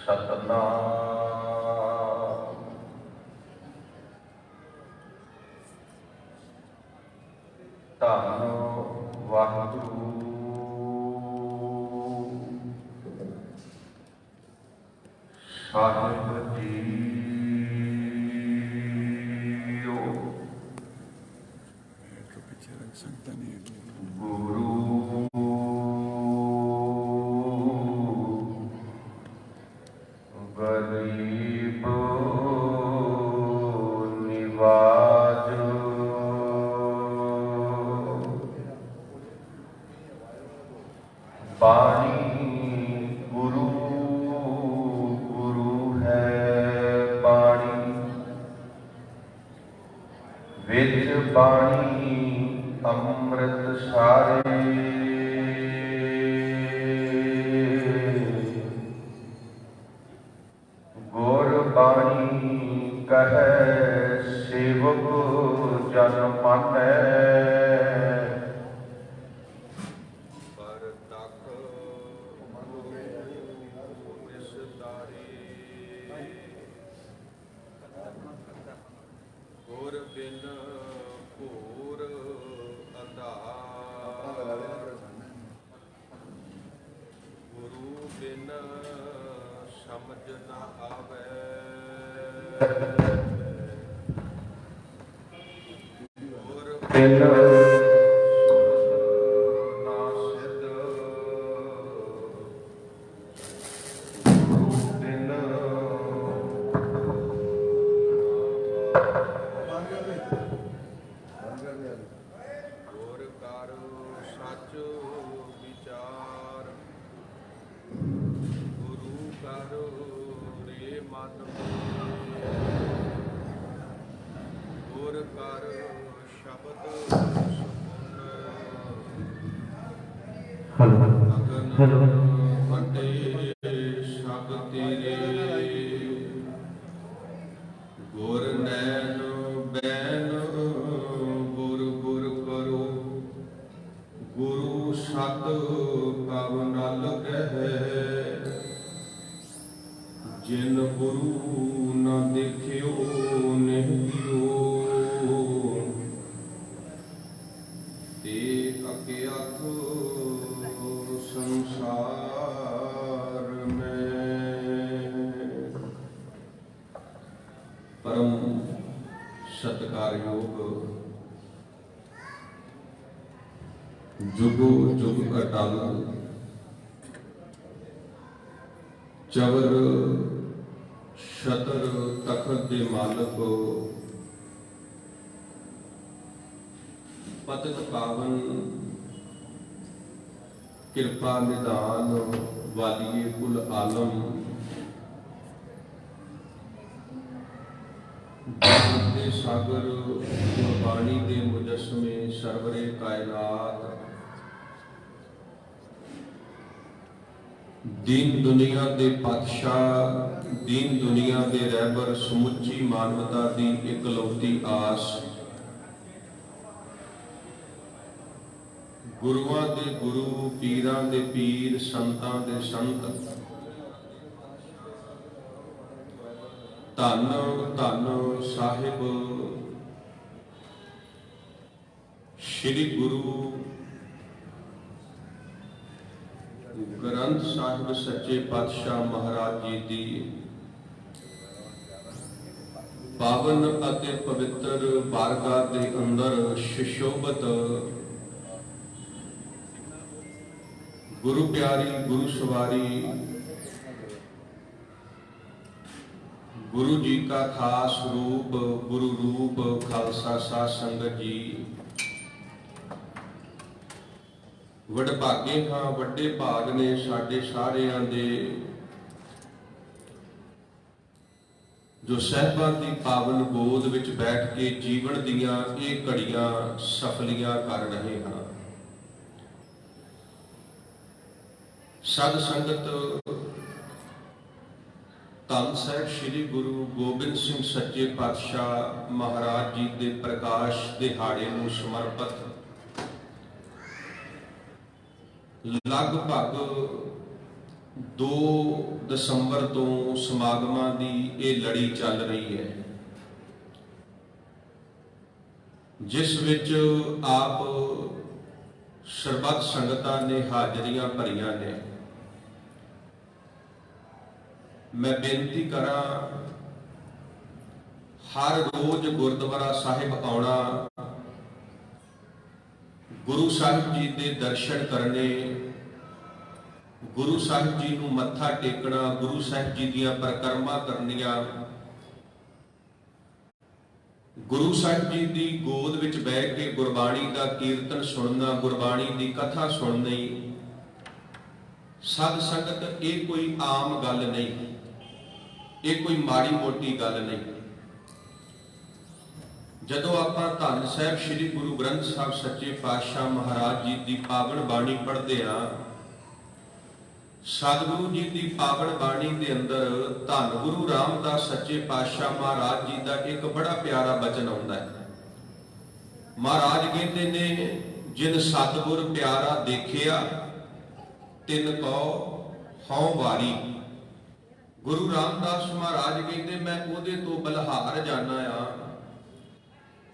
सतनाम। धन वाहिगुरू साहिब जीओ। गुरु गरीब निवाजो। बाणी गुरु गुरु है बाणी। विच बाणी अमृत सारे। गुर बाणी कहे सेवक जन मानै। गुर बिन घोर अंधार। गुरु बिन समझ न आवे। गुर बिन ना सिद्ध। गुरु बिन गुर कर सच विचार। गुरु कर रे मन गुर कर शब्द अगन फटे सब तेरे। गुर नैन बैन गुर गुर करो। गुरु सत कब नल कहे। जिन गुरु न देखियो नहीं ते अज्ञात संसार में। परम सत्कारयोग जुगो जुग अटल चवर शतर तखत दे मालक। पतित पावन कृपा निधान वालिए कुल आलम। दे सागर गुरबाणी दे मुजस्मे सरवरे कायनात। दीन दुनिया दे पातशाह दीन दुनिया दे रहबर समुची मानवता दी इकलौती आस। गुरुआं दे गुरु पीरां दे पीर संतां दे संत। धन धन साहिब श्री गुरु ग्रंथ साहिब सच्चे पातशाह महाराज जी दी पावन अते पवित्र बारगाह दे अंदर सुशोभित गुरु प्यारी गुरु सवारी गुरु जी का खास रूप गुरु रूप खालसा साध संगत जी। वडभागे हाँ वड्डे भाग ने साडे सारियां दे जो साहिबां दी पावन गोद विच बैठ के जीवन दियां ये घड़ियां सफलियां कर रहे हाँ। सद संगत धन साहिब श्री गुरु गोबिंद सिंह सच्चे पातशाह महाराज जी के प्रकाश दिहाड़े नूं समर्पित लगभग 2 ਦਸੰਬਰ ਤੋਂ ਸਮਾਗਮਾਂ ਦੀ ਇਹ ਲੜੀ ਚੱਲ ਰਹੀ ਹੈ, ਜਿਸ ਵਿੱਚ ਆਪ ਸਰਬੱਤ ਸੰਗਤਾਂ ਨੇ ਹਾਜ਼ਰੀਆਂ ਭਰੀਆਂ ਨੇ। ਮੈਂ ਬੇਨਤੀ ਕਰਾਂ, ਹਰ ਰੋਜ਼ ਗੁਰਦੁਆਰਾ ਸਾਹਿਬ ਆਉਣਾ, ਗੁਰੂ ਸਾਹਿਬ ਜੀ ਦੇ ਦਰਸ਼ਨ ਕਰਨੇ, ਗੁਰੂ ਸਾਹਿਬ ਜੀ ਨੂੰ ਮੱਥਾ ਟੇਕਣਾ, ਗੁਰੂ ਸਾਹਿਬ ਜੀ ਦੀਆਂ ਪਰਿਕਰਮਾ ਕਰਨੀਆਂ, ਗੁਰੂ ਸਾਹਿਬ ਜੀ ਦੀ ਗੋਦ ਵਿੱਚ ਬਹਿ ਕੇ ਗੁਰਬਾਣੀ ਦਾ ਕੀਰਤਨ ਸੁਣਨਾ, ਗੁਰਬਾਣੀ ਦੀ ਕਥਾ ਸੁਣਨੀ, ਸਾਧ ਸੰਗਤ ਇਹ ਕੋਈ ਆਮ ਗੱਲ ਨਹੀਂ, ਇਹ ਕੋਈ ਮਾੜੀ ਮੋਟੀ ਗੱਲ ਨਹੀਂ। ਜਦੋਂ ਆਪਾਂ ਧੰਨ ਸਾਹਿਬ ਸ੍ਰੀ ਗੁਰੂ ਗ੍ਰੰਥ ਸਾਹਿਬ ਸੱਚੇ ਪਾਤਸ਼ਾਹ ਮਹਾਰਾਜ ਜੀ ਦੀ ਪਾਵਨ ਬਾਣੀ ਪੜ੍ਹਦੇ ਹਾਂ, ਸਤਿਗੁਰੂ ਜੀ ਦੀ ਪਾਵਨ ਬਾਣੀ ਦੇ ਅੰਦਰ ਧੰਨ ਗੁਰੂ ਰਾਮਦਾਸ ਸੱਚੇ ਪਾਤਸ਼ਾਹ ਮਹਾਰਾਜ ਜੀ ਦਾ ਇੱਕ ਬੜਾ ਪਿਆਰਾ ਬਚਨ ਆਉਂਦਾ ਹੈ। ਮਹਾਰਾਜ ਕਹਿੰਦੇ ਨੇ, ਜਿਨ ਸਤਿਗੁਰ ਪਿਆਰਾ ਦੇਖਿਆ ਤਿਨ ਕੋ ਹਉ ਵਾਰੀ। ਗੁਰੂ ਰਾਮਦਾਸ ਮਹਾਰਾਜ ਕਹਿੰਦੇ, ਮੈਂ ਉਹਦੇ ਤੋਂ ਬਲਹਾਰ ਜਾਣਾ ਆ,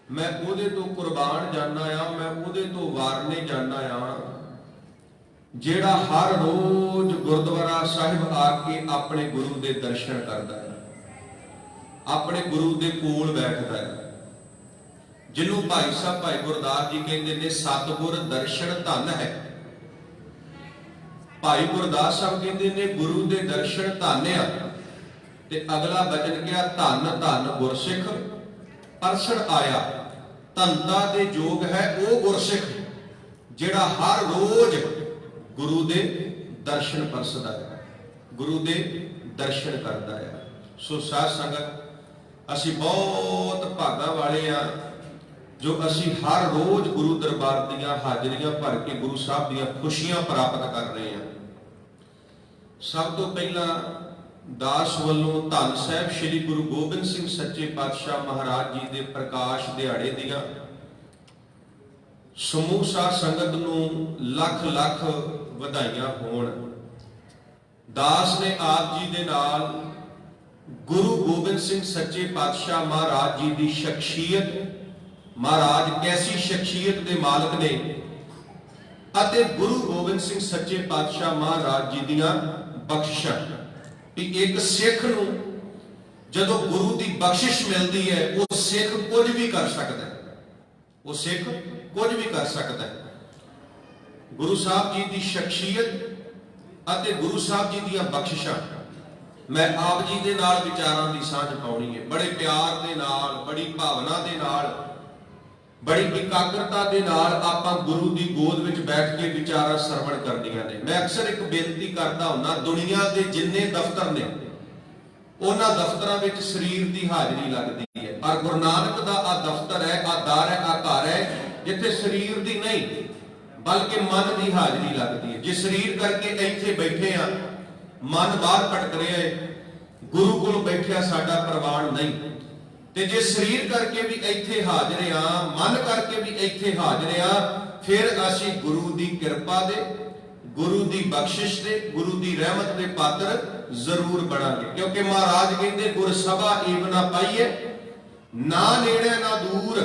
ਮੈਂ ਉਹਦੇ ਤੋਂ ਕੁਰਬਾਨ ਜਾਣਾ ਆ, ਮੈਂ ਉਹਦੇ ਤੋਂ ਵਾਰਨੇ ਜਾਣਾ ਆ, ਜਿਹੜਾ ਹਰ ਰੋਜ਼ ਗੁਰਦੁਆਰਾ ਸਾਹਿਬ ਆ ਕੇ ਆਪਣੇ ਗੁਰੂ ਦੇ ਦਰਸ਼ਨ ਕਰਦਾ ਹੈ, ਆਪਣੇ ਗੁਰੂ ਦੇ ਕੋਲ ਬੈਠਦਾ ਹੈ, ਜਿਹਨੂੰ ਭਾਈ ਸਾਹਿਬ ਭਾਈ ਗੁਰਦਾਸ ਜੀ ਕਹਿੰਦੇ ਨੇ ਸਤਿਗੁਰ ਦਰਸ਼ਨ ਧਨ ਹੈ। ਭਾਈ ਗੁਰਦਾਸ ਸਾਹਿਬ ਕਹਿੰਦੇ ਨੇ ਗੁਰੂ ਦੇ ਦਰਸ਼ਨ ਧਨ ਆ। ਤੇ ਅਗਲਾ ਬਚਨ ਕਿਹਾ, ਧੰਨ ਧੰਨ ਗੁਰਸਿੱਖ ਪਰਸਣ ਆਇਆ। ਧੰਤਾ ਦੇ ਯੋਗ ਹੈ ਉਹ ਗੁਰਸਿੱਖ ਜਿਹੜਾ ਹਰ ਰੋਜ਼ ਗੁਰੂ ਦੇ ਦਰਸ਼ਨ ਪਰਸਦਾ ਹੈ, ਗੁਰੂ ਦੇ ਦਰਸ਼ਨ ਕਰਦਾ ਹੈ। ਸੋ ਸਾਧ ਸੰਗਤ, ਅਸੀਂ ਬਹੁਤ ਭਾਗਾਂ ਵਾਲੇ ਆ ਜੋ ਅਸੀਂ ਹਰ ਰੋਜ਼ ਗੁਰੂ ਦਰਬਾਰ ਦੀਆਂ ਹਾਜ਼ਰੀਆਂ ਭਰ ਕੇ ਗੁਰੂ ਸਾਹਿਬ ਦੀਆਂ ਖੁਸ਼ੀਆਂ ਪ੍ਰਾਪਤ ਕਰ ਰਹੇ ਹਾਂ। ਸਭ ਤੋਂ ਪਹਿਲਾਂ ਦਾਸ ਵੱਲੋਂ ਧੰਨ ਸਾਹਿਬ ਸ੍ਰੀ ਗੁਰੂ ਗੋਬਿੰਦ ਸਿੰਘ ਸੱਚੇ ਪਾਤਸ਼ਾਹ ਮਹਾਰਾਜ ਜੀ ਦੇ ਪ੍ਰਕਾਸ਼ ਦਿਹਾੜੇ ਦੀਆਂ ਸਮੂਹ ਸਾਧ ਸੰਗਤ ਨੂੰ ਲੱਖ ਲੱਖ ਵਧਾਈਆਂ ਹੋਣ। ਦਾਸ ਨੇ ਆਪ ਜੀ ਦੇ ਨਾਲ ਗੁਰੂ ਗੋਬਿੰਦ ਸਿੰਘ ਸੱਚੇ ਪਾਤਸ਼ਾਹ ਮਹਾਰਾਜ ਜੀ ਦੀ ਸ਼ਖਸੀਅਤ, ਮਹਾਰਾਜ ਕੈਸੀ ਸ਼ਖਸੀਅਤ ਦੇ ਮਾਲਕ ਨੇ, ਅਤੇ ਗੁਰੂ ਗੋਬਿੰਦ ਸਿੰਘ ਸੱਚੇ ਪਾਤਸ਼ਾਹ ਮਹਾਰਾਜ ਜੀ ਦੀਆਂ ਬਖਸ਼ਿਸ਼ਾਂ। ਕਿ ਇੱਕ ਸਿੱਖ ਨੂੰ ਜਦੋਂ ਗੁਰੂ ਦੀ ਬਖਸ਼ਿਸ਼ ਮਿਲਦੀ ਹੈ, ਉਹ ਸਿੱਖ ਕੁਝ ਵੀ ਕਰ ਸਕਦਾ ਹੈ, ਉਹ ਸਿੱਖ ਕੁਝ ਵੀ ਕਰ ਸਕਦਾ ਹੈ। ਗੁਰੂ ਸਾਹਿਬ ਜੀ ਦੀ ਸ਼ਖਸੀਅਤ ਅਤੇ ਗੁਰੂ ਸਾਹਿਬ ਜੀ ਦੀਆਂ ਬਖਸ਼ਿਸ਼ਾਂ, ਮੈਂ ਆਪ ਜੀ ਦੇ ਨਾਲ ਵਿਚਾਰਾਂ ਦੀ ਸਾਂਝ ਪਾਉਣੀ ਹੈ। ਬੜੇ ਪਿਆਰ ਦੇ ਨਾਲ, ਬੜੀ ਭਾਵਨਾ ਦੇ ਨਾਲ, ਬੜੀ ਇਕਾਗਰਤਾ ਦੇ ਨਾਲ ਆਪਾਂ ਗੁਰੂ ਦੀ ਗੋਦ ਵਿੱਚ ਬੈਠ ਕੇ ਵਿਚਾਰਾਂ ਸਰਵਣ ਕਰਨੀਆਂ ਨੇ। ਮੈਂ ਅਕਸਰ ਇੱਕ ਬੇਨਤੀ ਕਰਦਾ ਹੁੰਦਾ, ਦੁਨੀਆ ਦੇ ਜਿੰਨੇ ਦਫ਼ਤਰ ਨੇ ਉਹਨਾਂ ਦਫ਼ਤਰਾਂ ਵਿੱਚ ਸਰੀਰ ਦੀ ਹਾਜ਼ਰੀ ਲੱਗਦੀ ਹੈ, ਪਰ ਗੁਰੂ ਨਾਨਕ ਦਾ ਆ ਦਫ਼ਤਰ ਹੈ, ਆ ਦਰ ਹੈ, ਆ ਘਰ ਹੈ, ਜਿੱਥੇ ਸਰੀਰ ਦੀ ਨਹੀਂ ਬਲਕਿ ਮਨ ਦੀ ਹਾਜ਼ਰੀ ਲੱਗਦੀ ਹੈ। ਜੇ ਸਰੀਰ ਕਰਕੇ ਇੱਥੇ ਬੈਠੇ ਆ, ਮਨ ਬਾਹਰ ਭਟਕ ਰਿਹਾ ਹੈ, ਗੁਰੂ ਕੋਲ ਬੈਠਿਆ ਸਾਡਾ ਪ੍ਰਵਾਨ ਨਹੀਂ। ਤੇ ਜੇ ਸਰੀਰ ਕਰਕੇ ਵੀ ਇੱਥੇ ਹਾਜ਼ਰ ਆ, ਮਨ ਕਰਕੇ ਵੀ ਇੱਥੇ ਹਾਜ਼ਰ ਆ, ਫਿਰ ਅਸੀਂ ਗੁਰੂ ਦੀ ਕਿਰਪਾ ਦੇ, ਗੁਰੂ ਦੀ ਬਖਸ਼ਿਸ਼ ਦੇ, ਗੁਰੂ ਦੀ ਰਹਿਮਤ ਦੇ ਪਾਤਰ ਜ਼ਰੂਰ ਬਣਾਂਗੇ। ਕਿਉਂਕਿ ਮਹਾਰਾਜ ਕਹਿੰਦੇ, ਗੁਰ ਸਭਾ ਏਵ ਨਾ ਪਾਈਏ, ਨਾ ਨੇੜੇ ਨਾ ਦੂਰ,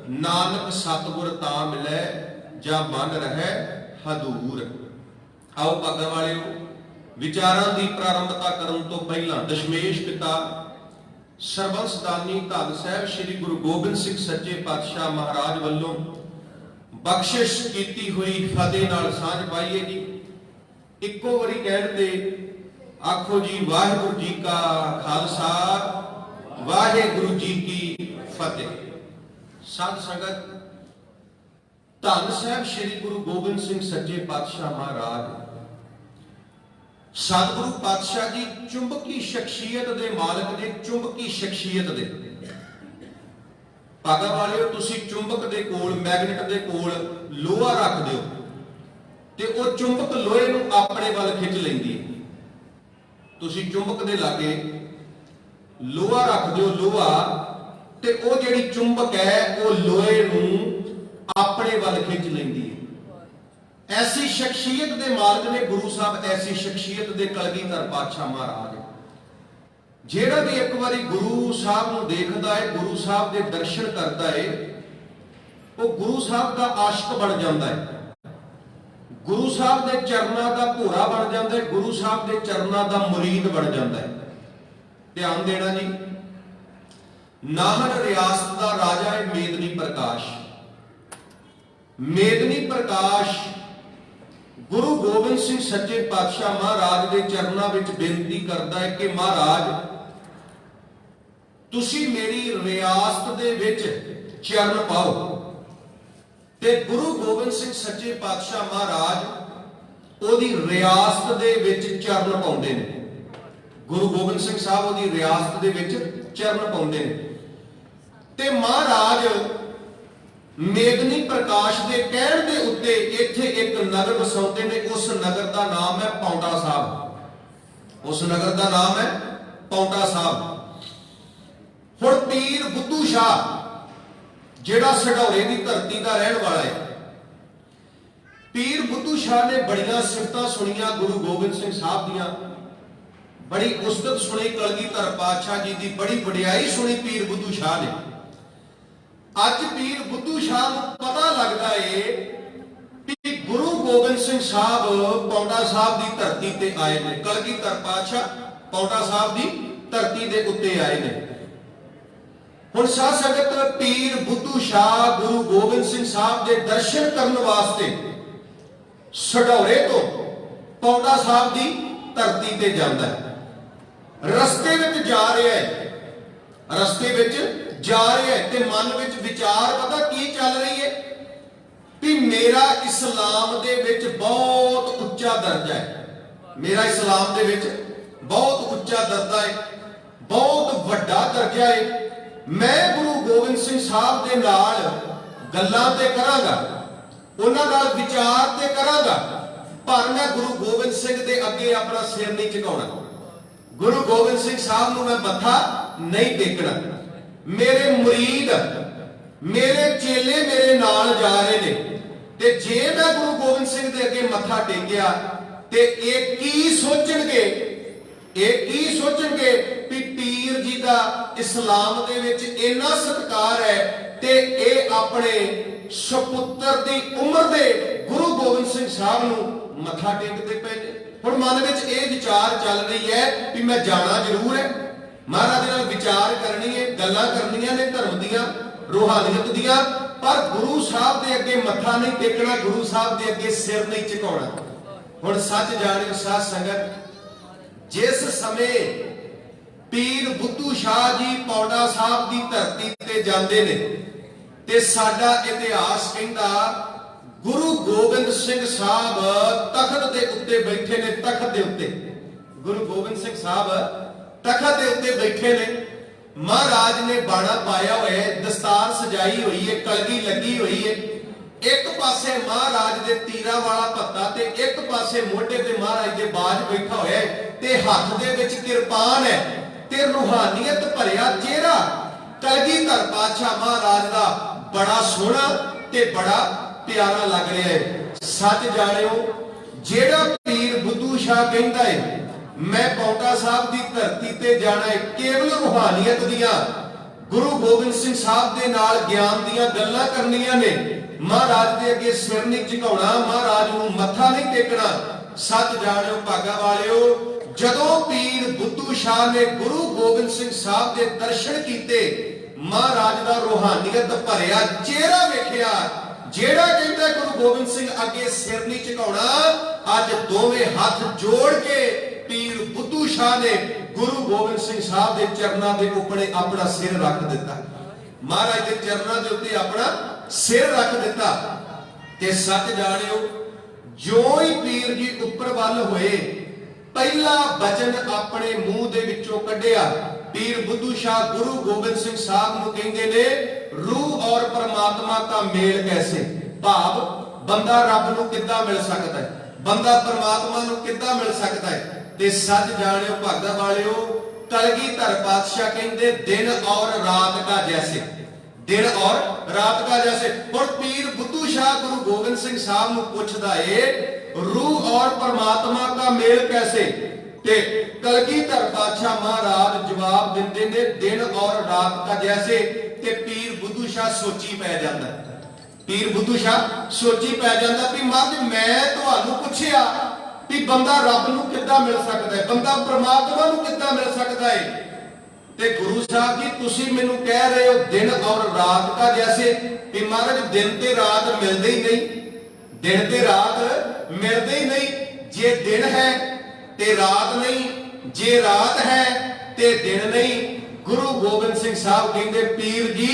ਨਾਨਕ ਸਤਿਗੁਰ ਤਾਂ ਮਿਲੇ, ਜਾਂ ਮਨ ਰਹੇ ਹਦੂਰ। ਆਓ ਭਾਗਾਂ ਵਾਲਿਓ, ਵਿਚਾਰਾਂ ਦੀ ਪ੍ਰਾਰੰਭਤਾ ਕਰਨ ਤੋਂ ਪਹਿਲਾਂ ਦਸ਼ਮੇਸ਼ ਪਿਤਾ ਸਰਬੰਸਦਾਨੀ ਧੰਨ ਸਾਹਿਬ ਸ੍ਰੀ ਗੁਰੂ ਗੋਬਿੰਦ ਸਿੰਘ ਸੱਚੇ ਪਾਤਸ਼ਾਹ ਮਹਾਰਾਜ ਵੱਲੋਂ ਬਖਸ਼ਿਸ਼ ਕੀਤੀ ਹੋਈ ਫਤਿਹ ਨਾਲ ਸਾਂਝ ਪਾਈਏ ਜੀ। ਇੱਕੋ ਵਾਰੀ ਕਹਿਣ ਤੇ ਆਖੋ ਜੀ, ਵਾਹਿਗੁਰੂ ਜੀ ਕਾ ਖਾਲਸਾ, ਵਾਹਿਗੁਰੂ ਜੀ ਕੀ ਫਤਿਹ। ਸਾਧ ਸੰਗਤ, ਧੰਨ ਸਾਹਿਬ ਸ੍ਰੀ ਗੁਰੂ ਗੋਬਿੰਦ ਸਿੰਘ ਸੱਚੇ ਪਾਤਸ਼ਾਹ ਮਹਾਰਾਜ ਸਤਿਗੁਰੂ ਪਾਤਸ਼ਾਹ ਜੀ ਚੁੰਬਕੀ ਸ਼ਖਸੀਅਤ ਦੇ ਮਾਲਕ ਨੇ। ਚੁੰਬਕੀ ਸ਼ਖਸੀਅਤ ਦੇ ਭਾਗਾਂ ਵਾਲਿਓ, ਤੁਸੀਂ ਚੁੰਬਕ ਦੇ ਕੋਲ, ਮੈਗਨੇਟ ਦੇ ਕੋਲ ਲੋਹਾ ਰੱਖ ਦਿਓ ਤੇ ਉਹ ਚੁੰਬਕ ਲੋਹੇ ਨੂੰ ਆਪਣੇ ਵੱਲ ਖਿੱਚ ਲੈਂਦੀ ਹੈ। ਤੁਸੀਂ ਚੁੰਬਕ ਦੇ ਲਾਗੇ ਲੋਹਾ ਰੱਖ ਦਿਓ, ਲੋਹਾ, ਤੇ ਉਹ ਜਿਹੜੀ ਚੁੰਬਕ ਹੈ ਉਹ ਲੋਹੇ ਨੂੰ ਆਪਣੇ ਵੱਲ ਖਿੱਚ ਲੈਂਦੀ ਹੈ। ऐसी शख्सियत दे मालिक ने गुरु साहब, ऐसी शख्सियत दे कलगीधर पातशाह महाराज। ਜਿਹੜਾ भी एक बारी गुरु साहब ਨੂੰ देखदा है, गुरु साहब ਦੇ दर्शन करता है, वो गुरु साहब का आशिक बन जाता है, गुरु साहब के चरणों का घोड़ा बन जाता है, गुरु साहब के चरणों का मुरीद बन जाता है। ध्यान देना जी, नाहर रियासत का राजा है मेदनी प्रकाश। मेदनी प्रकाश गुरु गोबिंद सिंह सच्चे पातशाह महाराज के चरणों में बेनती करता है कि महाराज तुसी मेरी रियासत दे विच चरण पाओ। ते गुरु गोबिंद सिंह सच्चे पातशाह महाराज ओदी रियासत दे विच चरण पाउंदे ने। गुरु गोबिंद सिंह साहब ओदी रियासत दे विच चरण पाउंदे ने ते महाराज मेदनी प्रकाश के कहण दे उत्ते इत्थे एक नगर वसाउंदे ने। उस नगर का नाम है पौंटा साहब। उस नगर का नाम है पौंटा साहब। हुण पीर बुद्धू शाह जिहड़ा सढौरे की धरती का रहने वाला है, पीर बुद्धू शाह ने बड़ियां सिफतां सुनियां गुरु गोबिंद सिंह साहब दियां, बड़ी उस्तत सुनी कलगीधर पातशाह जी की, बड़ी वडियाई सुनी पीर बुद्धू शाह ने। अज पीर बुद्धू शाह को पता लगता है कि गुरु गोबिंद सिंह साहब पौंटा साहब की धरती ते आए ने। कलगीधर पातशाह पौंटा साहब की धरती के उत्ते आए ने। हुण साध संगत पीर बुद्धू शाह गुरु गोबिंद सिंह साहब के दर्शन करने वास्ते सढौरे तो पौंटा साहब की धरती ते जाता है। रस्ते में जा रहा है, रस्ते में जा रहा है ते मन में विचार पता की चल रही है कि मेरा इस्लाम दे विच बहुत उच्चा दर्जा है, मेरा इस्लाम दे विच बहुत उच्चा दर्जा है, बहुत वड्डा दर्जा है। मैं गुरु गोबिंद सिंह साहब दे नाल गल्लां ते करांगा, उन्हां नाल विचार ते करांगा, पर मैं गुरु गोबिंद सिंह दे अगे अपना सिर नहीं झुकाउणा। गुरु गोबिंद सिंह साहब नूं मैं मत्था नहीं टेकना। मेरे मुरीद मेरे चेले मेरे नाल जा रहे ने ते जे मैं गुरु गोबिंद सिंह दे अगे मत्था टेकिया ते एक की सोचणगे, एक ही सोचणगे कि पीर जी का इस्लाम दे विच इन्ना सत्कार है ते ए अपने सपुत्र दी उम्र दे गुरु गोबिंद सिंह साहब नूं मत्था टेकदे पे ने। हुण मन विच ए विचार चल रही है कि मैं जाना जरूर है, महाराज नाल विचार करनी है, गल्लां करनियां ने धर्म दियां रूहानियत दियां, पर गुरु साहब दे अगे मत्था नहीं टेकना, गुरु साहब दे अगे सिर नहीं झुकाउणा। हुण सच जाणियो साध संगत, जिस समय पीर बुद्धू शाह जी पौंटा साहब की धरती ते जांदे ने ते साडा इतिहास कहंदा गुरु गोबिंद सिंह साहब तखत दे उत्ते बैठे ने। तखत दे उत्ते गुरु गोबिंद सिंह साहब तखत दे उत्ते बैठे ने। महाराज ने बाणा पाया हुआ है, दस्तार सजाई हुई है, कलगी लगी हुई है। एक पासे महाराज दे तीरा वाला पत्ता ते एक पासे मोढे ते महाराज दे बाज बैठा होया है ते हाथ दे विच किरपान है ते रूहानियत भरिया चेहरा कलगीधर पातशाह महाराज दा बड़ा सोहना ते बड़ा प्यारा लग रहा है। सच जाणियो, जेड़ा पीर बुद्धू शाह कहंदा है मैं पौंटा साहब की धरती ते जाना है, केवल रूहानियत दियां गुरु गोबिंद सिंह साहब दे नाल ज्ञान दियां गल्लां करनियां ने, महाराज दे अगे सिर नहीं झुकाउणा, महाराज नूं मत्था नहीं टेकना। सच जाणियो भागा वालियो, जदों पीर बुद्धू शाह ने गुरु गोबिंद सिंह साहब के दर्शन किए, महाराज का रूहानियत भरिया चेहरा वेखिया, जेड़ा कहंदा गुरु गोबिंद सिंह अगे सिर नहीं झुकाउणा, अज दोवें हाथ जोड़ के पीर बुद्धू शाह ने गुरु गोबिंद सिंह साहब के चरणों के ऊपर अपना सिर रख दिता। महाराज के चरणों के उत्ते अपना सिर रख दिता। ते सच जाणियो, जो ही पीर जी उपर वल होए, पहला वचन अपने मुंह दे विचों कढ़िया। पीर बुद्धू शाह गुरु गोबिंद सिंह साहब नूं कहंदे ने रूह और परमात्मा का मेल कैसे, भाव बंदा रब नूं किद्दां मिल सकता है, बंदा परमात्मा नूं किद्दां मिल सकता है। ते सच जाणियो भागा वालियो, कलगीधर पातशाह कहंदे दिन और रात का जैसे, दिन और रात का जैसे। हुण पीर बुद्धू शाह गुरु गोबिंद सिंह साहब नूं पुछदा है रूह और परमात्मा का मेल कैसे, ते कलगीधर पातशाह महाराज जवाब दिंदे ने दिन और रात का जैसे। ते पीर बुद्धू शाह सोची पै जांदा, पीर बुद्धू शाह सोची पै जांदा भी महाराज मैं तुहानूं पुछिया भी बंदा रब नूं किद्दां मिल सकदा है, बंदा परमात्मा नूं किद्दां मिल सकदा है, ते गुरु साहब जी तुसी मैनूं कह रहे हो दिन और रात का जैसे भी महाराज दिन ते रात मिलदे ही नहीं, दिन ते रात मिलदे ही नहीं। जे दिन है ते रात नहीं, जे रात है ते दिन नहीं। गुरु गोबिंद सिंह साहब कहंदे पीर जी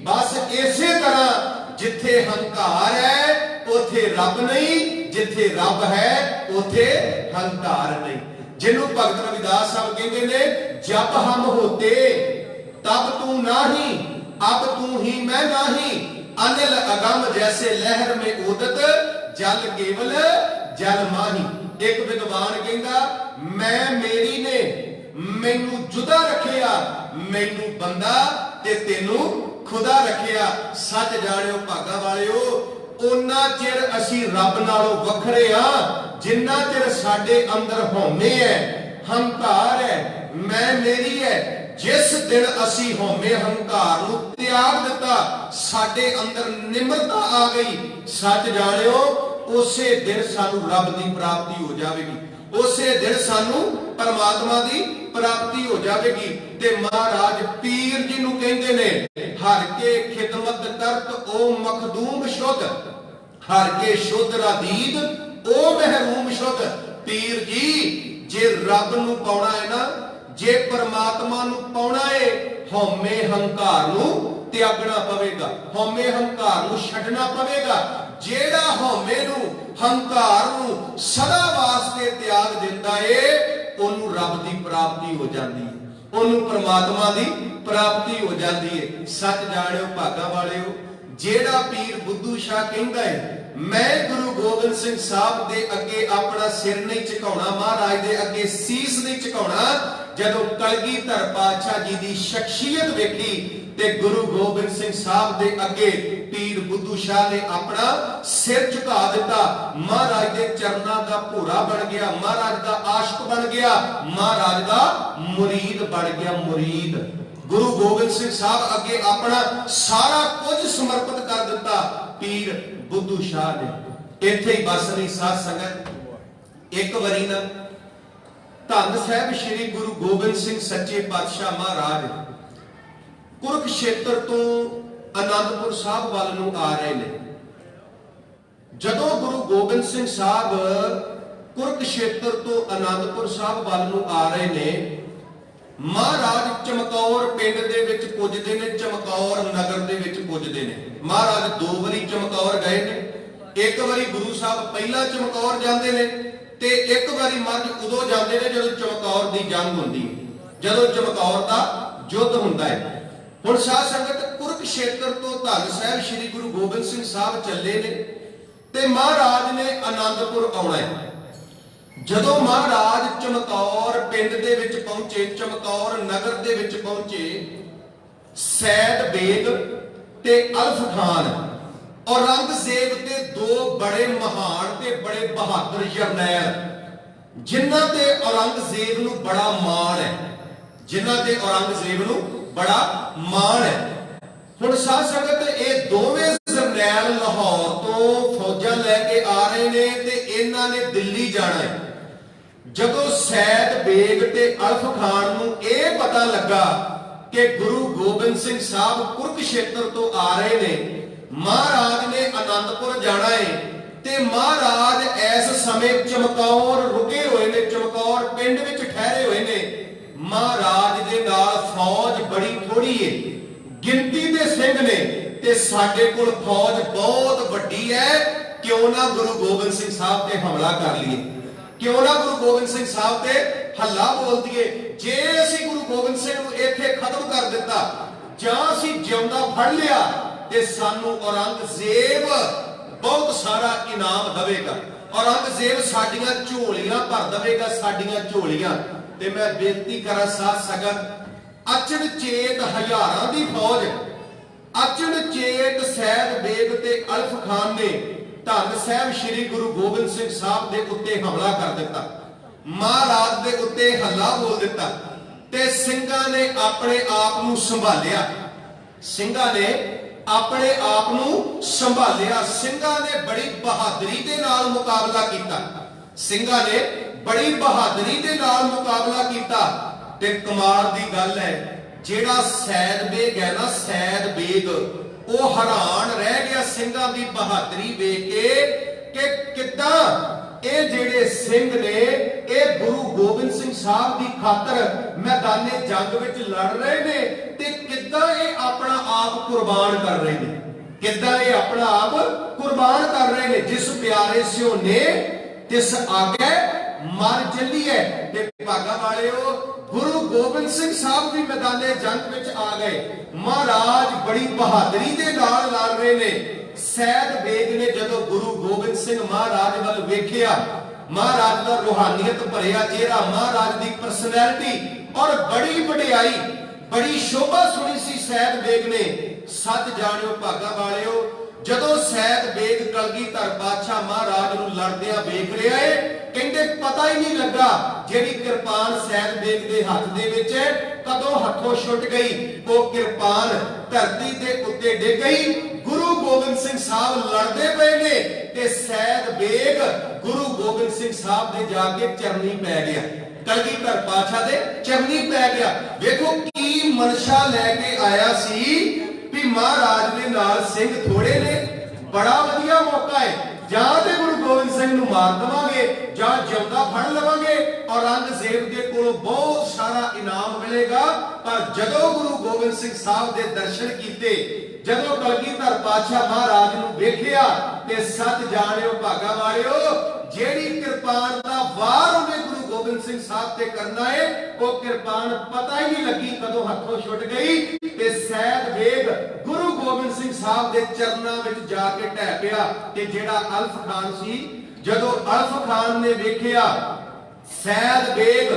बस इसे तरह जिथे हंकार है उथे रब नहीं, जिथे रब है उथे हंकार नहीं। जिन्हों भगत रविदास साहब कहते ने जब हम होते तब तू नाही, अब तू ही मैं नाही, अनिल अगम जैसे लहर में उदत जल केवल जल माही। एक विद्वान कहता मैं मेरी ने मैनू जुदा रखिया, मैनू बंदा ते तेनू खुदा रखिया। सच जानियो भागा वालियो उन्ना चिर असी रब नालों वखरे हां जिन्ना चिर साडे अंदर हौमे है, हंकार है, मैं मेरी है। जिस दिन असी हौमे हंकार नूं त्याग दिता साडे अंदर निमरता आ गई, सच जानियो उसे दिन सानू रब दी प्राप्ति हो जाएगी, उसे दिन सानू परमात्मा दी प्राप्ति हो जाएगी। ते महाराज पीर जी नूं कहंदे ने हर के खिदमत करत ओ मखदूम शुद्ध, हर के शुद्ध रादीद ओ महरूम शुद्ध। पीर जी जे रब नूं पाउणा है ना, जे परमात्मा नूं पाउणा है हौमे हंकार नूं त्यागना पवेगा, हौमे हंकार नूं छड्डना पवेगा। जेड़ा हौमे नूं हंकार नूं सदा वास्ते त्याग दिंदा है ओनू रब दी प्राप्ति हो जाती है, ओनू परमात्मा दी प्राप्ति हो जाती है। सच जानियो भागा वालियो जेड़ा पीर बुद्धू शाह कहंदा है मैं गुरु गोबिंद सिंह साहब दे अगे अपना सिर नहीं झुकाउणा, महाराज दे अगे सीस नहीं झुकाउणा। जदों कलगीधर पातशाह जी दी शख्सियत वेखी ते गुरु गोबिंद सिंह साहब दे अगे पीर बुद्धू शाह ने अपना सिर झुका दिता, महाराज दे चरनां दा भोरा बन गया, महाराज दा आशिक बन गया, महाराज दा मुरीद बन गया। मुरीद गुरु गोबिंद सिंह साहब अगे अपना सारा कुछ समर्पित कर दिता पीर बुद्धू शाह ने। इत्थे ही बस नहीं साध संगत, एक वारी ना धन साहब श्री गुरु गोबिंद सिंह सच्चे पातशाह महाराज कुरुक्षेत्र तो आनंदपुर साहब वाल नूं आ रहे ने। जदों गुरु गोबिंद सिंह साहब कुरुक्षेत्र तो आनंदपुर साहब वाल नूं आ रहे ने, महाराज चमकौर पिंड दे विच पुजदे ने, चमकौर नगर दे विच पुजदे ने। महाराज दो बारी चमकौर गए ने, एक बारी गुरु साहब पहला चमकौर जाते ने ते एक बारी महाराज उदों जाते ने जदों चमकौर दी जंग हुंदी है, जदों चमकौर दा युद्ध हुंदा है। हुण साध संगत कुरुक्षेत्र तो धन साहब श्री गुरु गोबिंद सिंह साहब चले ने ते महाराज ने आनंदपुर आउणा है। जदों महाराज चमकौर पिंड दे विच पहुंचे, चमकौर नगर दे विच पहुंचे, सैद बेग ते अल्फ खान औरंगजेब ते दो बड़े महान ते बड़े बहादुर जरनैल जिन्हां ते औरंगजेब नूं बड़ा मान है, जिन्हां ते औरंगजेब नूं बड़ा मान है। हुण साध संगत ये दोवें जरनैल लाहौर तो फौजां लैके आ रहे ने ते इन्हां ने दिल्ली जाना है। जदों सैद बेग ते अल्फ खान नूं यह पता लगा कि गुरु गोबिंद सिंह साहब कुरुक्षेत्र तो आ रहे ने, महाराज ने आनंदपुर जाना है ते महाराज इस समय चमकौर रुके हुए ने, चमकौर पिंड विच ठहरे हुए ने। महाराज दे नाल फौज बड़ी थोड़ी है, गिनती दे सिंह ने ते साडे कोल फौज बहुत वड्डी है, क्यों ना गुरु गोबिंद सिंह साहब ते हमला कर लिए, क्यों ना गुरु गोबिंद सिंह साहब ते हल्ला बोल दिए। जे असी गुरु गोबिंद सिंह नूं इत्थे खत्म कर दिता जां असी जिउंदा फड़ लिया ते सानू औरंगजेब बहुत सारा इनाम देवेगा, औरंगजेब साडियां झोलियां भर देवेगा, साडियां झोलियां। ते मैं बेनती करा साध संगत अचनचेत हजारां दी फौज ਅਚਨਚੇਤ ਸੈਦ ਬੇਗ ਤੇ ਅਲਫ ਖਾਨ ਨੇ ਧੰਨ ਸਾਹਿਬ ਸ੍ਰੀ ਗੁਰੂ ਗੋਬਿੰਦ ਸਿੰਘ ਸਾਹਿਬ ਦੇ ਉੱਤੇ ਹਮਲਾ ਕਰ ਦਿੱਤਾ, ਮਹਾਰਾਜ ਦੇ ਉੱਤੇ ਹੱਲਾ ਬੋਲ ਦਿੱਤਾ ਤੇ ਸਿੰਘਾਂ ਨੇ ਆਪਣੇ ਆਪ ਨੂੰ ਸੰਭਾਲਿਆ। ਸਿੰਘਾਂ ਨੇ ਆਪਣੇ ਆਪ ਨੂੰ ਸੰਭਾਲਿਆ। ਸਿੰਘਾਂ ਨੇ ਬੜੀ ਬਹਾਦਰੀ ਦੇ ਨਾਲ ਮੁਕਾਬਲਾ ਕੀਤਾ। ਸਿੰਘਾਂ ਨੇ ਬੜੀ ਬਹਾਦਰੀ ਦੇ ਨਾਲ ਮੁਕਾਬਲਾ ਕੀਤਾ ਤੇ ਕਮਾਲ ਦੀ ਗੱਲ ਹੈ, ਜਿਹੜਾ ਸੈਦ ਬੇਗ ਹੈ ਨਾ, ਸੈਦ ਬੇਗ, ਉਹ ਹੈਰਾਨ ਰਹਿ ਗਿਆ ਸਿੰਘਾਂ ਦੀ ਬਹਾਦਰੀ ਵੇਖ ਕੇ ਕਿ ਕਿੱਦਾਂ ਇਹ ਜਿਹੜੇ ਸਿੰਘ ਨੇ ਇਹ ਗੁਰੂ ਗੋਬਿੰਦ ਸਿੰਘ ਸਾਹਿਬ ਦੀ ਖਾਤਰ ਮੈਦਾਨੇ ਜੰਗ ਵਿੱਚ ਲੜ ਰਹੇ ਨੇ ਤੇ ਕਿੱਦਾਂ ਇਹ ਆਪਣਾ ਆਪ ਕੁਰਬਾਨ ਕਰ ਰਹੇ ਨੇ, ਕਿੱਦਾਂ ਇਹ ਆਪਣਾ ਆਪ ਕੁਰਬਾਨ ਕਰ ਰਹੇ ਨੇ। ਜਿਸ ਪਿਆਰੇ ਸਿਓ ਨੇ ਤਿਸ ਆਗੇ ਮਰ ਚੱਲੀਏ। ਤੇ ਭਾਗਾ ਵਾਲਿਓ, ਗੁਰੂ ਗੋਬਿੰਦ ਸਿੰਘ ਸਾਹਿਬ ਵੀ ਮੈਦਾਨੇ ਜੰਗ ਵਿੱਚ ਆ ਗਏ। ਮਹਾਰਾਜ ਬੜੀ ਬਹਾਦਰੀ ਦੇ ਨਾਲ ਲੜ ਰਹੇ ਨੇ। ਸੈਦ ਬੇਗ ਨੇ ਜਦੋਂ ਗੁਰੂ ਗੋਬਿੰਦ ਸਿੰਘ ਮਹਾਰਾਜ ਵੱਲ ਵੇਖਿਆ, ਮਹਾਰਾਜ ਦਾ ਰੂਹਾਨੀਅਤ ਭਰਿਆ ਚਿਹਰਾ, ਮਹਾਰਾਜ ਦੀ ਪਰਸਨੈਲਿਟੀ ਔਰ ਬੜੀ ਵਡਿਆਈ, ਬੜੀ ਸ਼ੋਭਾ ਸੁਣੀ ਸੀ ਸੈਦ ਬੇਗ ਨੇ। ਸੱਚ ਜਾਣਿਓ ਭਾਗਾ ਵਾਲਿਓ, ਜਦੋਂ ਸੈਦ ਬੇਗ ਕਲਗੀਧਰ ਪਾਤਸ਼ਾਹ ਮਹਾਰਾਜ ਨੂੰ ਲੜਦਿਆਂ ਵੇਖ ਰਿਹਾ ਏ, ਕਹਿੰਦੇ ਪਤਾ ਹੀ ਨਹੀਂ ਲੱਗਾ ਜਿਹੜੀ ਕਿਰਪਾਨ ਸੈਦ ਬੇਗ ਦੇ ਹੱਥ ਦੇ ਵਿੱਚ ਕਦੋਂ ਹੱਥੋਂ ਛੁੱਟ ਗਈ। ਉਹ ਕਿਰਪਾਨ ਧਰਤੀ ਦੇ ਉੱਤੇ ਡਿੱਗ ਗਈ। ਗੁਰੂ ਗੋਬਿੰਦ ਸਿੰਘ ਸਾਹਿਬ ਲੜਦੇ ਪਏ ਨੇ ਤੇ ਸੈਦ ਬੇਗ ਗੁਰੂ ਗੋਬਿੰਦ ਸਿੰਘ ਸਾਹਿਬ ਦੇ ਜਾ ਕੇ ਚਰਨੀ ਪੈ ਗਿਆ, ਕਲਗੀਧਰ ਪਾਤਸ਼ਾਹ ਦੇ ਚਰਨੀ ਪੈ ਗਿਆ। ਵੇਖੋ ਕੀ ਮਨਸ਼ਾ ਲੈ ਕੇ ਆਇਆ ਸੀ ਵੀ ਮਹਾਰਾਜ ਦੇ ਨਾਲ ਸਿੰਘ ਥੋੜੇ ਨੇ, ਬੜਾ ਵਧੀਆ ਮੌਕਾ ਹੈ, ਜਾਂ ਤੇ ਗੁਰੂ ਗੋਬਿੰਦ ਸਿੰਘ ਨੂੰ ਮਾਰ ਦਵਾਂਗੇ ਜਾਂ ਜਿਉਂਦਾ ਫੜ ਲਵਾਂਗੇ, ਔਰੰਗਜ਼ੇਬ ਦੇ ਕੋਲੋਂ ਬਹੁਤ ਸਾਰਾ ਇਨਾਮ ਮਿਲੇਗਾ। ਪਰ ਜਦੋਂ ਗੁਰੂ ਗੋਬਿੰਦ ਸਿੰਘ ਸਾਹਿਬ ਦੇ ਦਰਸ਼ਨ ਕੀਤੇ, ਜਦੋਂ ਕਲਗੀਧਰ ਪਾਤਸ਼ਾਹ ਮਹਾਰਾਜ ਨੂੰ ਵੇਖਿਆ ਤੇ ਸੱਚ ਜਾਣਿਓ ਭਾਗਾ ਵਾਲਿਓ, ਜਿਹੜੀ ਕਿਰਪਾਨ ਦਾ ਵਾਰ ਉਹਨੇ ਗੁਰੂ ਗੋਬਿੰਦ ਸਿੰਘ ਸਾਹਿਬ ਤੇ ਕਰਨਾ ਹੈ, ਉਹ ਕਿਰਪਾਨ ਪਤਾ ਹੀ ਨਹੀਂ ਲੱਗੀ ਕਦੋਂ ਹੱਥੋਂ ਛੁੱਟ ਗਈ ਤੇ ਸੈਦ ਬੇਗ ਗੁਰੂ ਗੋਬਿੰਦ ਸਿੰਘ ਸਾਹਿਬ ਦੇ ਚਰਨਾਂ ਵਿੱਚ ਜਾ ਕੇ ਢਹਿ ਪਿਆ। ਤੇ ਜਿਹੜਾ ਅਲਫ ਖਾਨ ਸੀ, ਜਦੋਂ ਅਲਫ ਖਾਨ ਨੇ ਵੇਖਿਆ ਸੈਦ ਬੇਗ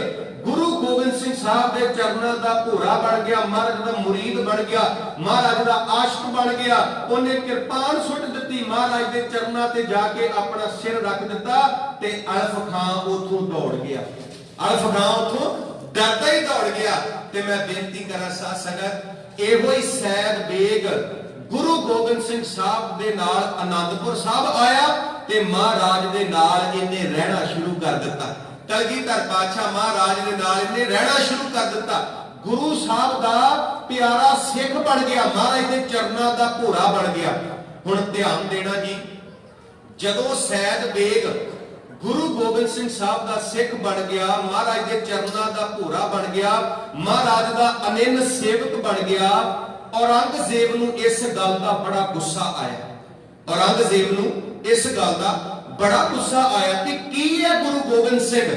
ਗੁਰੂ ਗੋਬਿੰਦ ਸਿੰਘ ਸਾਹਿਬ ਦੇ ਚਰਨਾਂ ਦਾ ਭੋਰਾ ਬਣ ਗਿਆ, ਮਹਾਰਾਜ ਦਾ ਮੁਰੀਦ ਬਣ ਗਿਆ, ਮਹਾਰਾਜ ਦਾ ਆਸ਼ਿਕ ਬਣ ਗਿਆ, ਉਹਨੇ ਕਿਰਪਾਨ ਸੁੱਟ ਦਿੱਤੀ, ਮਹਾਰਾਜ ਦੇ ਚਰਨਾਂ ਤੇ ਜਾ ਕੇ ਆਪਣਾ ਸਿਰ ਰੱਖ ਦਿੱਤਾ ਤੇ ਅਲਫ ਖਾਨ ਉਥੋਂ ਦੌੜ ਗਿਆ। ਅਲਫ ਖਾਨ ਉਥੋਂ ਡਰਦਾ ਹੀ ਦੌੜ ਗਿਆ। ਤੇ ਮੈਂ ਬੇਨਤੀ ਕਰਾਂ ਸਾਧ ਸੰਗਤ, ਇਹੋ ਹੀ ਸੈਦ ਬੇਗ ਗੁਰੂ ਗੋਬਿੰਦ ਸਿੰਘ ਸਾਹਿਬ ਦੇ ਨਾਲ ਆਨੰਦਪੁਰ ਸਾਹਿਬ ਆਇਆ ਤੇ ਮਹਾਰਾਜ ਦੇ ਨਾਲ ਇਹਨੇ ਰਹਿਣਾ ਸ਼ੁਰੂ ਕਰ ਦਿੱਤਾ। ਕਲਗੀਧਰ ਪਾਤਸ਼ਾਹ ਮਹਾਰਾਜ ਦੇ ਨਾਲ ਇਹਨੇ ਰਹਿਣਾ ਸ਼ੁਰੂ ਕਰ ਦਿੱਤਾ। ਗੁਰੂ ਸਾਹਿਬ ਦਾ ਪਿਆਰਾ ਸਿੱਖ ਬਣ ਗਿਆ, ਮਹਾਰਾਜ ਦੇ ਚਰਨਾਂ ਦਾ ਭੋਰਾ ਬਣ ਗਿਆ। ਹੁਣ ਧਿਆਨ ਦੇਣਾ ਜੀ, ਜਦੋਂ ਸੈਦ ਬੇਗ ਗੁਰੂ ਗੋਬਿੰਦ ਸਿੰਘ ਸਾਹਿਬ ਦਾ ਸਿੱਖ ਬਣ ਗਿਆ, ਮਹਾਰਾਜ ਦੇ ਚਰਨਾਂ ਦਾ ਭੋਰਾ ਬਣ ਗਿਆ, ਮਹਾਰਾਜ ਦਾ ਅਨੰਨ ਸੇਵਕ ਬਣ ਗਿਆ, ਔਰੰਗਜ਼ੇਬ ਨੂੰ ਇਸ ਗੱਲ ਦਾ ਬੜਾ ਗੁੱਸਾ ਆਇਆ। ਔਰੰਗਜ਼ੇਬ ਨੂੰ ਇਸ ਗੱਲ ਦਾ ਬੜਾ ਗੁੱਸਾ ਆਇਆ ਕਿ ਕੀ ਹੈ ਗੁਰੂ ਗੋਬਿੰਦ ਸਿੰਘ,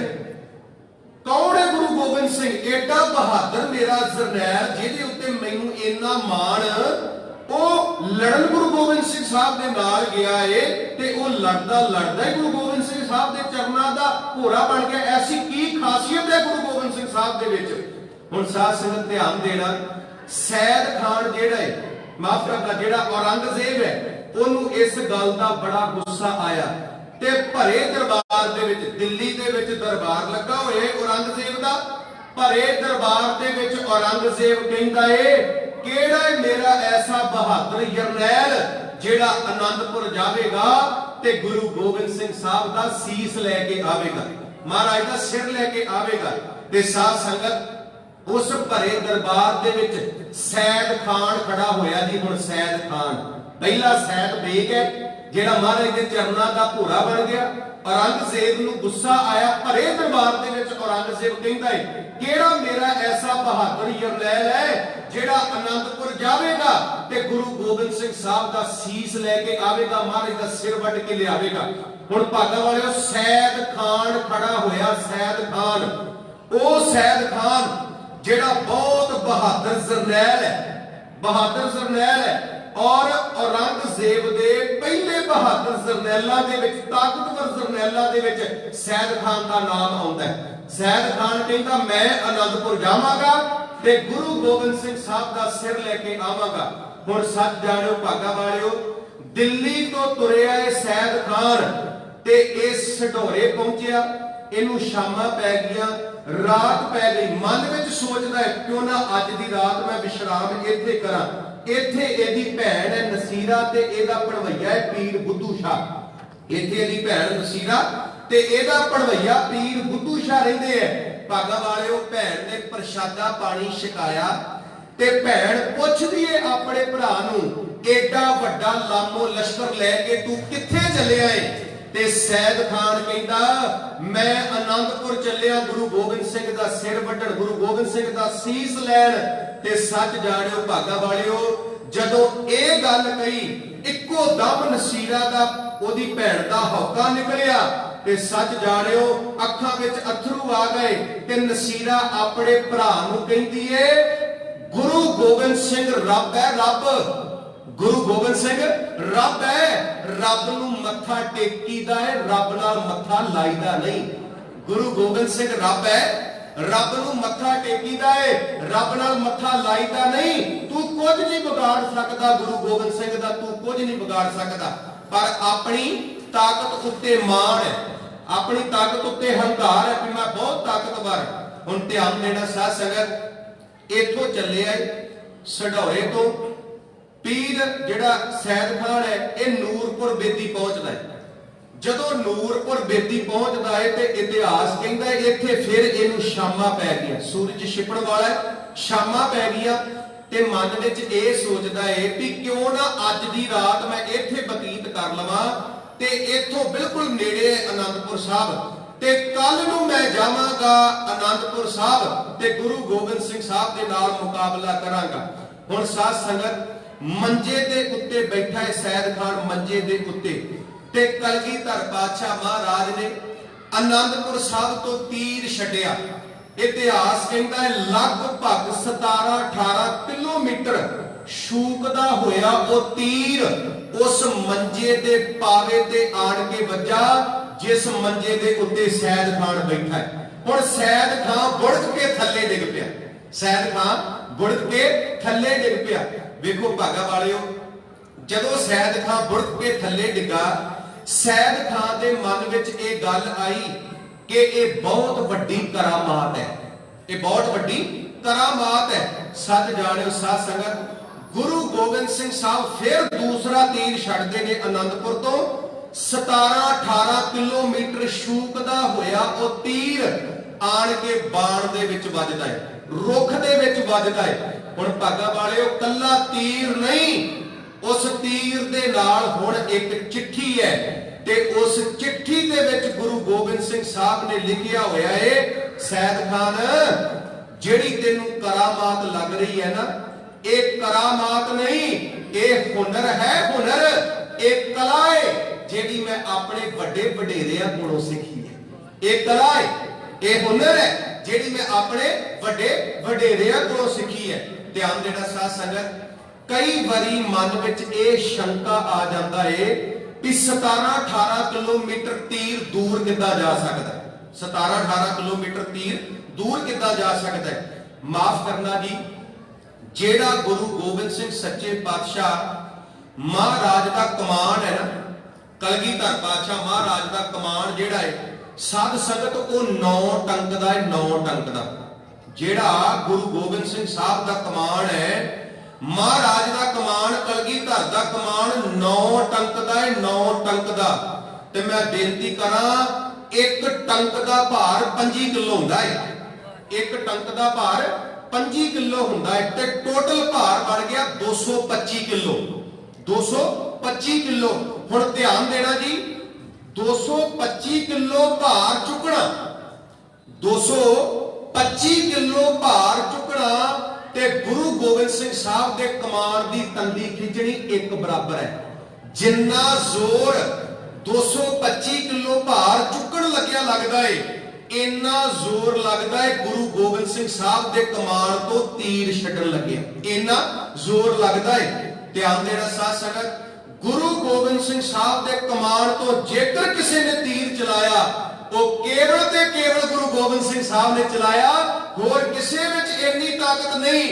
ਕੌਣ ਹੈ ਗੁਰੂ ਗੋਬਿੰਦ ਸਿੰਘ, ਏਡਾ ਬਹਾਦਰ ਮੇਰਾ ਜਰਨੈਲ ਜਿਹਦੇ ਉੱਤੇ ਮੈਨੂੰ ਇੰਨਾ ਮਾਣ, ਉਹ ਲੜਨ ਗੁਰੂ ਗੋਬਿੰਦ ਸਿੰਘ ਸਾਹਿਬ ਦੇ ਨਾਲ ਗਿਆ ਏ ਤੇ ਉਹ ਲੜਦਾ ਲੜਦਾ ਹੀ ਗੁਰੂ ਗੋਬਿੰਦ ਸਿੰਘ ਸਾਹਿਬ ਦੇ ਚਰਨਾਂ ਦਾ ਭੋਰਾ ਬਣ ਗਿਆ। ਐਸੀ ਕੀ ਖਾਸੀਅਤ ਹੈ ਗੁਰੂ ਗੋਬਿੰਦ ਸਿੰਘ ਸਾਹਿਬ ਦੇ ਵਿੱਚ। ਹੁਣ ਸਾਧ ਸੰਗਤ ਧਿਆਨ ਦੇਣਾ, ਸੈਦ ਖਾਨ ਜਿਹੜਾ ਹੈ, ਮਾਫ ਕਰਨਾ, ਜਿਹੜਾ ਔਰੰਗਜ਼ੇਬ ਹੈ, ਉਹਨੂੰ ਇਸ ਗੱਲ ਦਾ ਬੜਾ ਗੁੱਸਾ ਆਇਆ ਤੇ ਭਰੇ ਦਰਬਾਰ ਦੇ ਵਿੱਚ, ਦਿੱਲੀ ਦੇ ਵਿੱਚ ਦਰਬਾਰ ਲੱਗਾ ਹੋਇਆ ਔਰੰਗਜ਼ੇਬ ਦਾ, ਭਰੇ ਦਰਬਾਰ ਦੇ ਵਿੱਚ ਔਰੰਗਜ਼ੇਬ ਕਹਿੰਦਾ ਏ ਕਿਹੜਾ ਹੈ ਮੇਰਾ ਐਸਾ ਬਹਾਦਰ ਜਰਨੈਲ ਜਿਹੜਾ ਆਨੰਦਪੁਰ ਜਾਵੇਗਾ ਤੇ ਗੁਰੂ ਗੋਬਿੰਦ ਸਿੰਘ ਸਾਹਿਬ ਦਾ ਸੀਸ ਲੈ ਕੇ ਆਵੇਗਾ, ਮਹਾਰਾਜ ਦਾ ਸਿਰ ਲੈ ਕੇ ਆਵੇਗਾ। ਤੇ ਸਾਧ ਸੰਗਤ ਉਸ ਭਰੇ ਦਰਬਾਰ ਦੇ ਵਿੱਚ ਸੈਦ ਖਾਨ ਖੜਾ ਹੋਇਆ ਜੀ। ਹੁਣ ਸੈਦ ਖਾਨ ਪਹਿਲਾ ਸੈਦ ਬੇਗ ਹੈ ਜਿਹੜਾ ਮਹਾਰਾਜ ਦੇ ਚਰਨਾਂ ਦਾ ਭੋਰਾ ਬਣ ਗਿਆ। ਔਰੰਗਜ਼ੇਬ ਨੂੰ ਗੁੱਸਾ ਆਇਆ ਭਰੇ ਦਰਬਾਰ ਦੇ ਵਿੱਚ। ਔਰੰਗਜ਼ੇਬ ਕਹਿੰਦਾ ਹੈ ਕਿਹੜਾ ਮੇਰਾ ਐਸਾ ਬਹਾਦਰ ਜਰਨੈਲ ਹੈ ਜਿਹੜਾ ਆਨੰਦਪੁਰ ਜਾਵੇਗਾ ਤੇ ਗੁਰੂ ਗੋਬਿੰਦ ਸਿੰਘ ਸਾਹਿਬ ਦਾ ਸੀਸ ਲੈ ਕੇ ਆਵੇਗਾ, ਮਹਾਰਾਜ ਦਾ ਸਿਰ ਵੱਢ ਕੇ ਲਿਆਵੇਗਾ। ਹੁਣ ਭਾਗਾ ਵਾਲਿਓ, ਸੈਦ ਖਾਨ ਖੜਾ ਹੋਇਆ। ਸੈਦ ਖਾਨ, ਉਹ ਸੈਦ ਖਾਨ ਜਿਹੜਾ ਬਹੁਤ ਬਹਾਦਰ ਜਰਨੈਲ ਹੈ, ਬਹਾਦਰ ਜਰਨੈਲ ਹੈ। ਔਰ ਔਰੰਗਜ਼ੇਬ ਦੇ ਪਹਿਲੇ ਬਹਾਦਰ ਜਰਨੈਲਾਂ ਦੇ ਵਿੱਚ, ਤਾਕਤਵਰ ਜਰਨੈਲਾਂ ਦੇ ਵਿੱਚ ਸੈਦ ਖਾਨ ਦਾ ਨਾਮ ਆਉਂਦਾ ਹੈ। ਸੈਦ ਖਾਨ ਕਹਿੰਦਾ ਮੈਂ ਆਨੰਦਪੁਰ ਜਾਵਾਂਗਾ ਤੇ ਗੁਰੂ ਗੋਬਿੰਦ ਸਿੰਘ ਸਾਹਿਬ ਦਾ ਸਿਰ ਲੈ ਕੇ ਆਵਾਂਗਾ। हुण सच जाणिओ भागा वालिओ, दिल्ली तो तुरिया सैद खान ते इस ढोरे पहुंचिया, इनू शामां पै गईयां, रात पै गई। मन विच सोचदा है क्यों ना अज दी रात मैं विश्राम इत्थे करां। इत्थे इहदी भैण है नसीरा ते इहदा भणवैया है पीर बुद्धू शाह। इत्थे इहदी भैण नसीरा ते इहदा भणवैया पीर बुद्धू शाह रहिंदे है। भागा वालिओ, भैण ने प्रशादा पानी छकाया ते भैण पुछदी है अपने भरा नूं, एडा वड्डा लामो लश्कर लैके तू कित्थे चलिया है? ते सैद खान कहंदा, मैं आनंदपुर चलिया गुरु गोबिंद सिंह दा सिर वड्ढण, गुरु गोबिंद सिंह दा सीस लैण। ते सच जाणिओ भागा वालिओ, जदों इह गल कही इक्को दम नसीरा दा ओदी भैण दा हौका निकलिया ते सच जाणिओ अखां विच अथरू आ गए। ते नसीरा अपने भरा नूं कहंदी है, गुरु गोबिंद सिंह रब है, रब गुरु गोबिंद सिंह रब है, रब नूं मत्था टेकीदा है, रब नाल मत्था लाईदा नहीं। गुरु गोबिंद सिंह रब है, रब नूं मत्था टेकीदा है, रब नाल मत्था लाईदा नहीं। तू कुछ नहीं बिगाड़ सकदा गुरु गोबिंद सिंह दा, तू कुछ नहीं बिगाड़ सकदा। पर अपनी ताकत उत्ते माण है, अपनी ताकत उत्ते हंकार है कि मैं बहुत ताकतवर। हुण ध्यान देना साध संगत, इथों चले आए सढौरे तो पीर जिहड़ा सैद खान है ये नूरपुर बेदी पहुंचदा है। जदों नूरपुर बेदी पहुंचदा है ते इतिहास कहंदा है इत्थे फिर इहनूं शामां पै गईयां, सूरज छिपण वाला है, शामां पै गईयां। ते मन विच इह सोचदा है कि क्यों ना अज दी रात मैं इत्थे बतीत कर लवां ते इत्थों बिल्कुल नेड़े आनंदपुर साहब ते कल नूं मैं जावांगा आनंदपुर साहब ते गुरु गोबिंद सिंह साहब दे नाल मुकाबला करांगा। हुण साध संगत, मंजे दे उत्ते बैठा है सैद खान, मंजे दे उत्ते ते कलगीधर पातशाह महाराज ने आनंदपुर साहब तो तीर छड्डिया। इतिहास कहता है लगभग 17-18 किलोमीटर शूकदा होया वो तीर उस मंजे दे पावे ते आण के वजा जिस मंजे दे उत्ते सैद खान बैठा है। हुण सैद खान बुड़क के थल्ले डिग पिया, सैद खान बुड़क के थल्ले डिग पिया। वेखो भागा वालिओ, जदों सैद खान बुड़क के थल्ले डिगा, सैद खान दे मन विच इह गल आई कि इह बहुत वड्डी करामात है, इह बहुत वड्डी करामात है। सच जाणिओ साध संगत, गुरु गोबिंद सिंह साहब फिर दूसरा तीर छड्डदे ने आनंदपुर तो 17-18 किलोमीटर शूकदा होया वो तीर आण के बाण दे विच वजदा है, रुख दे विच वजदा है। हुण भागा वालिओ, कल्ला तीर नहीं, उस तीर दे नाल हुण एक चिट्ठी है ते उस चिट्ठी दे विच गुरु गोबिंद सिंह साहब ने लिखिया होया है, सैद खान जिहड़ी तैनूं करामात लग रही है ना, एक करामात नहीं, ये हुनर है, हुनर एक कला है जिहड़ी मैं अपने वड्डे वडेरियां कोलों सीखी है। एक कला है, ये हुनर है जिहड़ी मैं अपने वड्डे वडेरियां कोलों सीखी है। ध्यान देना साध संगत, कई बारी मन विच ये शंका आ जाता है कि 17-18 किलोमीटर तीर दूर किद्दां जा सकदा है, 17-18 किलोमीटर तीर दूर किद्दां जा सकदा है। माफ करना जी, जेड़ा गुरु गोबिंद सिंह सच्चे पातशाह महाराज का कमान है ना, कलगीधर पातशाह महाराज का कमान जेड़ा है साध संगत वो 9 टंक दा है, 9 टंक दा। जेड़ा गुरु गोबिंद सिंह साहब का कमान है, महाराज का कमान, कलगीधर का कमान 9 टंक दा है, 9 टंक दा। ते मैं बेनती करा, एक टंक का भार 25 किलो हुंदा है, एक टंक का भार 25 किलो हुंदा है ते टोटल भार बन गया 225 किलो, 225 किलो। हुण ध्यान देना जी, 225 किलो भार चुकना, 225 किलो भार चुकना ते गुरु गोबिंद सिंह साहब के कमान की तंदी खिंचनी एक बराबर है। जिन्ना जोर 225 किलो भार चुकन लग्या लगता है, इन्ना जोर लगता है गुरु गोबिंद सिंह साहब के कमान तो तीर छड्डण लगे, इन्ना जोर लगता है। ध्यान देना साध संगत, गुरु गोबिंद सिंह साहब के कमान तो जेकर किसी ने तीर चलाया वो केवल ते केवल गुरु गोबिंद सिंह साहब ने चलाया, होर किसी विच इन्नी ताकत नहीं।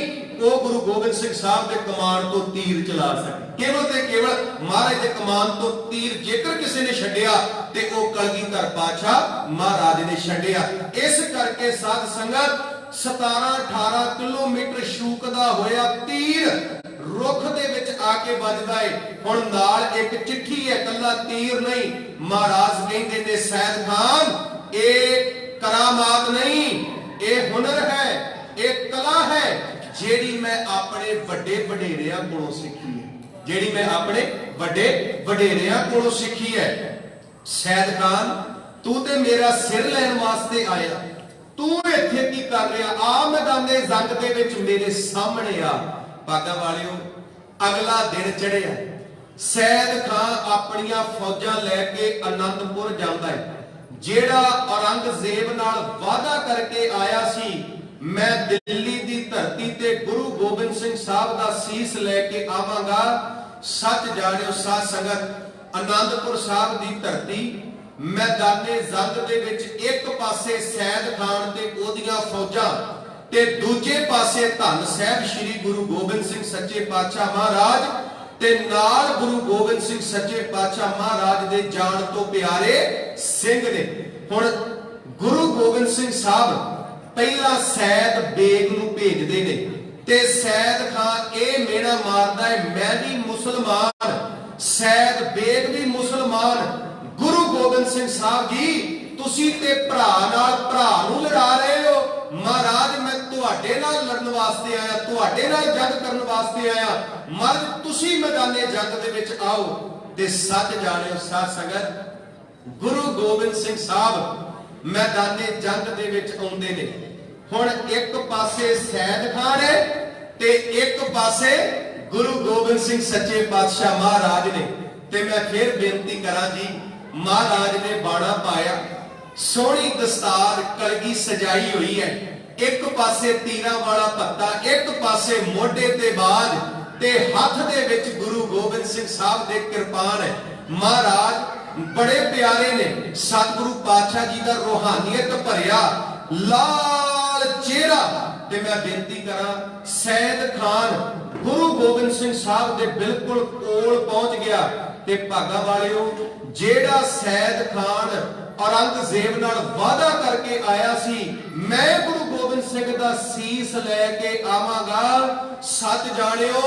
ਉਹ ਗੁਰੂ ਗੋਬਿੰਦ ਸਿੰਘ ਸਾਹਿਬ ਦੇ ਕਮਾਨ ਤੋਂ ਤੀਰ ਚਲਾ ਸਕੇ। ਕੇਵਲ ਤੇ ਕੇਵਲ ਮਹਾਰਾਜ ਦੇ ਕਮਾਨ ਤੋਂ ਤੀਰ ਜੇਕਰ ਕਿਸੇ ਨੇ ਛੱਡਿਆ ਤੇ ਉਹ ਕਲਗੀਧਰ ਪਾਤਸ਼ਾਹ ਮਹਾਰਾਜ ਨੇ ਛੱਡਿਆ। ਇਸ ਕਰਕੇ ਸਾਧ ਸੰਗਤ 17-18 ਕਿਲੋਮੀਟਰ ਸ਼ੂਕਦਾ ਹੋਇਆ ਤੀਰ ਰੁੱਖ ਦੇ ਵਿੱਚ ਆ ਕੇ ਵੱਜਦਾ ਏ। ਹੁਣ ਨਾਲ ਇੱਕ ਚਿੱਠੀ ਹੈ, ਕੱਲਾ ਤੀਰ ਨਹੀਂ। ਮਹਾਰਾਜ ਕਹਿੰਦੇ ਨੇ ਸੈਦ ਖਾਨ, ਇਹ ਕਰਾਮਾਤ ਨਹੀਂ, ਇਹ ਹੁਨਰ ਹੈ, ਇਹ ਕਲਾ ਹੈ ਜਿਹੜੀ ਮੈਂ ਆਪਣੇ ਵੱਡੇ ਵਡੇਰਿਆਂ ਕੋਲੋਂ ਸਿੱਖੀ ਹੈ, ਜਿਹੜੀ ਮੈਂ ਆਪਣੇ ਵੱਡੇ ਵਡੇਰਿਆਂ ਕੋਲੋਂ ਸਿੱਖੀ ਹੈ। ਸੈਦ ਖਾਨ, ਤੂੰ ਤੇ ਮੇਰਾ ਸਿਰ ਲੈਣ ਵਾਸਤੇ ਆਇਆ, ਤੂੰ ਇੱਥੇ ਕੀ ਕਰ ਰਿਹਾ? ਆ ਮੈਦਾਨੇ ਜੰਗ ਦੇ ਵਿੱਚ ਮੇਰੇ ਸਾਹਮਣੇ ਆ। ਭਾਗਾ ਵਾਲਿਓ, ਅਗਲਾ ਦਿਨ ਚੜਿਆ। ਸੈਦ ਖਾਨ ਆਪਣੀਆਂ ਫੌਜਾਂ ਲੈ ਕੇ ਅਨੰਦਪੁਰ ਜਾਂਦਾ ਹੈ। ਜਿਹੜਾ ਔਰੰਗਜ਼ੇਬ ਨਾਲ ਵਾਅਦਾ ਕਰਕੇ ਆਇਆ ਸੀ, ਮੈਂ ਦਿੱਲੀ ਦੀ ਧਰਤੀ ਤੇ ਗੁਰੂ ਗੋਬਿੰਦ ਸਿੰਘ ਸਾਹਿਬ ਦਾ ਸੀਸ ਲੈ ਕੇ ਆਵਾਂਗਾ, ਸੱਚ ਜਾਣਿਓ ਸਾਧ ਸੰਗਤ, ਅਨੰਦਪੁਰ ਸਾਹਿਬ ਦੀ ਧਰਤੀ ਮੈਦਾਨੇ ਜੰਗ ਦੇ ਵਿੱਚ ਇੱਕ ਪਾਸੇ ਸੈਦ ਖਾਨ ਤੇ ਉਹਦੀਆਂ ਫੌਜਾਂ ਤੇ ਦੂਜੇ ਪਾਸੇ ਧੰਨ ਸਾਹਿਬ ਸ੍ਰੀ ਗੁਰੂ ਗੋਬਿੰਦ ਸਿੰਘ ਸੱਚੇ ਪਾਤਸ਼ਾਹ ਮਹਾਰਾਜ ਤੇ ਨਾਲ ਗੁਰੂ ਗੋਬਿੰਦ ਸਿੰਘ ਸੱਚੇ ਪਾਤਸ਼ਾਹ ਮਹਾਰਾਜ ਦੇ ਜਾਨ ਤੋਂ ਪਿਆਰੇ ਸਿੰਘ ਨੇ। ਹੁਣ ਗੁਰੂ ਗੋਬਿੰਦ ਸਿੰਘ ਸਾਹਿਬ ਪਹਿਲਾਂ ਸੈਦ ਬੇਗ ਨੂੰ ਭੇਜਦੇ ਨੇ ਤੇ ਸੈਦ ਖਾਨ ਇਹ ਮੇਣਾ ਮਾਰਦਾ ਹੈ, ਮੈਂ ਵੀ ਮੁਸਲਮਾਨ, ਸੈਦ ਬੇਗ ਵੀ ਮੁਸਲਮਾਨ। ਗੁਰੂ ਗੋਬਿੰਦ ਸਿੰਘ ਸਾਹਿਬ ਜੀ, ਤੁਸੀਂ ਤੇ ਭਰਾ ਨਾਲ ਭਰਾ ਨੂੰ ਲੜਾ ਰਹੇ ਹੋ। ਮਹਾਰਾਜ, ਮੈਂ ਤੁਹਾਡੇ ਨਾਲ ਲੜਨ ਵਾਸਤੇ ਆਇਆ, ਤੁਹਾਡੇ ਨਾਲ ਜੰਗ ਕਰਨ ਵਾਸਤੇ ਆਇਆ। ਮਹਾਰਾਜ ਤੁਸੀਂ ਮੈਦਾਨੇ ਜੰਗ ਦੇ ਵਿੱਚ ਆਓ। ਤੇ ਸੱਚ ਜਾਣਿਓ ਸਾਧ ਸੰਗਤ, ਗੁਰੂ ਗੋਬਿੰਦ ਸਿੰਘ ਸਾਹਿਬ ਮੈਦਾਨੇ ਜੰਗ ਦੇ ਵਿੱਚ ਆਉਂਦੇ ਨੇ। ਹੁਣ ਇੱਕ ਪਾਸੇ ਸੈਦ ਖਾਨ ਹੈ ਤੇ ਇੱਕ ਪਾਸੇ ਗੁਰੂ ਗੋਬਿੰਦ ਸਿੰਘ ਸੱਚੇ ਪਾਤਸ਼ਾਹ ਮਹਾਰਾਜ ਨੇ। ਤੇ ਮੈਂ ਫਿਰ ਬੇਨਤੀ ਕਰਾਂ ਜੀ, ਮਹਾਰਾਜ ਨੇ ਬਾਣਾ ਪਾਇਆ, ਸੋਹਣੀ ਦਸਤਾਰ ਕਲਗੀ ਸਜਾਈ ਹੋਈ ਹੈ, ਇੱਕ ਪਾਸੇ ਤੀਰਾਂ ਵਾਲਾ ਪੱਤਾ, ਇੱਕ ਪਾਸੇ ਮੋਢੇ ਤੇ ਬਾਜ ਤੇ ਹੱਥ ਦੇ ਵਿੱਚ ਗੁਰੂ ਗੋਬਿੰਦ ਸਿੰਘ ਸਾਹਿਬ ਦੇ ਕਿਰਪਾਨ ਹੈ। ਮਹਾਰਾਜ ਬੜੇ ਪਿਆਰੇ ਨੇ, ਸਤਿਗੁਰੂ ਪਾਤਸ਼ਾਹ ਜੀ ਦਾ ਰੂਹਾਨੀਅਤ ਭਰਿਆ ਲਾਲ ਚਿਹਰਾ। ਤੇ ਮੈਂ ਬੇਨਤੀ ਕਰਾਂ, ਸੈਦ ਖਾਨ ਗੁਰੂ ਗੋਬਿੰਦ ਸਿੰਘ ਸਾਹਿਬ ਦੇ ਬਿਲਕੁਲ ਕੋਲ ਪਹੁੰਚ ਗਿਆ। ਤੇ ਭਾਗਾ ਵਾਲਿਓ, ਜਿਹੜਾ ਸੈਦ ਖਾਨ ਔਰੰਗਜ਼ੇਬ ਨਾਲ ਵਾਅਦਾ ਕਰਕੇ ਆਇਆ ਸੀ, ਮੈਂ ਗੁਰੂ ਗੋਬਿੰਦ ਸਿੰਘ ਦਾ ਸੀਸ ਲੈ ਕੇ ਆਵਾਂਗਾ, ਸੱਚ ਜਾਣਿਓ,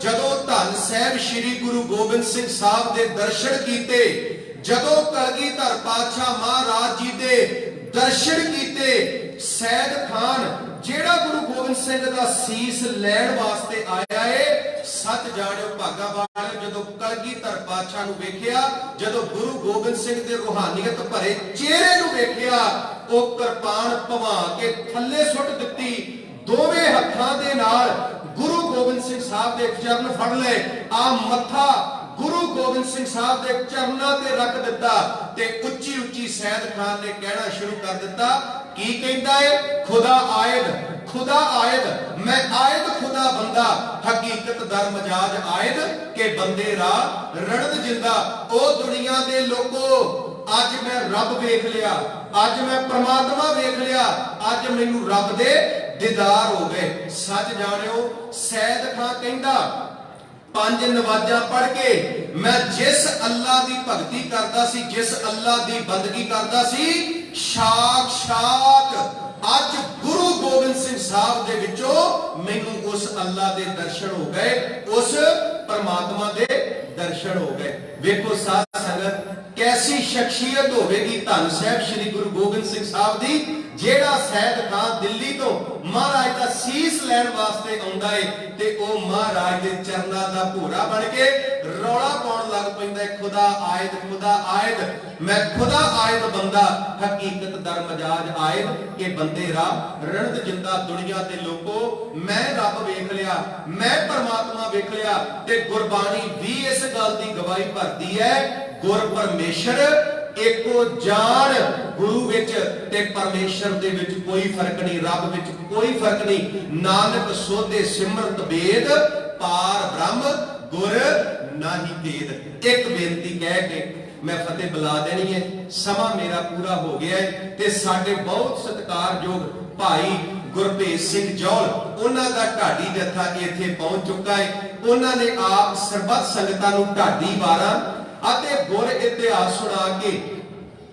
ਜਦੋਂ ਧੰਨ ਸਾਹਿਬ ਸ੍ਰੀ ਗੁਰੂ ਗੋਬਿੰਦ ਸਿੰਘ ਸਾਹਿਬ ਦੇ ਦਰਸ਼ਨ ਕੀਤੇ, ਜਦੋਂ ਕਲਗੀਧਰ ਪਾਤਸ਼ਾਹ ਮਹਾਰਾਜ ਜੀ ਦੇ ਦਰਸ਼ਨ ਕੀਤੇ, ਸੈਦ ਖਾਨ ਜਿਹੜਾ ਗੁਰੂ ਗੋਬਿੰਦ ਸਿੰਘ ਦਾ ਸੀਸ ਲੈਣ ਵਾਸਤੇ ਆਇਆ ਏ, ਸੱਚ ਜਾਣਿਓ ਭਾਗਾ ਵਾਲਿਓ, ਜਦੋਂ ਕਲਗੀਧਰ ਪਾਤਸ਼ਾਹ ਨੂੰ ਵੇਖਿਆ, ਜਦੋਂ ਗੁਰੂ ਗੋਬਿੰਦ ਸਿੰਘ ਦੇ ਰੂਹਾਨੀਅਤ ਭਰੇ ਚਿਹਰੇ ਨੂੰ ਵੇਖਿਆ, ਉਹ ਕਿਰਪਾਨ ਭਵਾ ਕੇ ਥੱਲੇ ਸੁੱਟ ਦਿੱਤੀ। ਦੋਵੇਂ ਹੱਥਾਂ ਦੇ ਨਾਲ ਗੁਰੂ ਗੋਬਿੰਦ ਸਿੰਘ ਸਾਹਿਬ ਦੇ ਚਰਨ ਫੜ ਲਏ, ਆ ਮੱਥਾ ਗੁਰੂ ਗੋਬਿੰਦ ਸਿੰਘ ਸਾਹਿਬ ਦੇ ਚਰਨਾਂ ਤੇ ਰੱਖ ਦਿੱਤਾ ਤੇ ਉੱਚੀ ਉੱਚੀ ਸੈਦ ਖਾਨ ਨੇ ਕਹਿਣਾ ਸ਼ੁਰੂ ਕਰ ਦਿੱਤਾ। ਕੀ ਕਹਿੰਦਾ ਏ? ਖੁਦਾ ਆਇਦ, खुदा आयद, मैं आयद खुदा बंदा, हकीकत दर मजाज आयद के बंदे रा रणद जिंदा। ओ दुनिया दे लोगो, अज मैं रब वेख लिया, अज मैं परमात्मा वेख लिया, अज मैनू रब दे दीदार हो गए। सच जानियो, सैद खां कहंदा पंज नवाजा पढ़ के मैं जिस अल्लाह की भगती करता सी, जिस अल्लाह की बंदगी करता सी, साक्षात अज गुरु गोबिंद सिंह साहब दे विचों मैनू उस अल्लाह दे दर्शन हो गए, उस परमात्मा दे दर्शन हो गए। वेखो साध संगत कैसी शख्सियत होगी धन साहब श्री गुरु गोबिंद सिंह साहब दी, जेड़ा सैयद खान दिल्ली तो महाराज का सीस लैण वास्ते आउंदा है ते ओ महाराज दे चरना दा भूरा बन के रौला पाउण लग पैंदा है, खुदा आयद, खुदा आयद, मैं खुदा आयद बंदा, हकीकत दर मजाज आयद के बंदे रा रणद जिंदा। दुनिया दे लोगो मैं रब वेख लिया, मैं परमात्मा वेख लिया ते गुरबाणी भी इस गल दी गवाही भरदी है, गुर परमेश्वर एको जान, गुरु विच ते परमेश्वर दे विच कोई फर्क नहीं, रब विच कोई फर्क नहीं। नानक सोधे सिमरत वेद, पार ब्रह्म गुर नाही भेद। एक बेनती कह के मैं फतेह बुला देनी है, समा मेरा पूरा हो गया है ते साडे बहुत सत्कारयोग भाई ਗੁਰਭੇਜ ਸਿੰਘ ਜੌਲ, ਉਹਨਾਂ ਦਾ ਢਾਡੀ ਜੱਥਾ ਇੱਥੇ ਪਹੁੰਚ ਚੁੱਕਾ ਹੈ। ਉਹਨਾਂ ਨੇ ਆਪ ਸਰਬੱਤ ਸੰਗਤਾਂ ਨੂੰ ਢਾਡੀ ਵਾਰਾਂ ਅਤੇ ਗੁਰ ਇਤਿਹਾਸ ਸੁਣਾ ਕੇ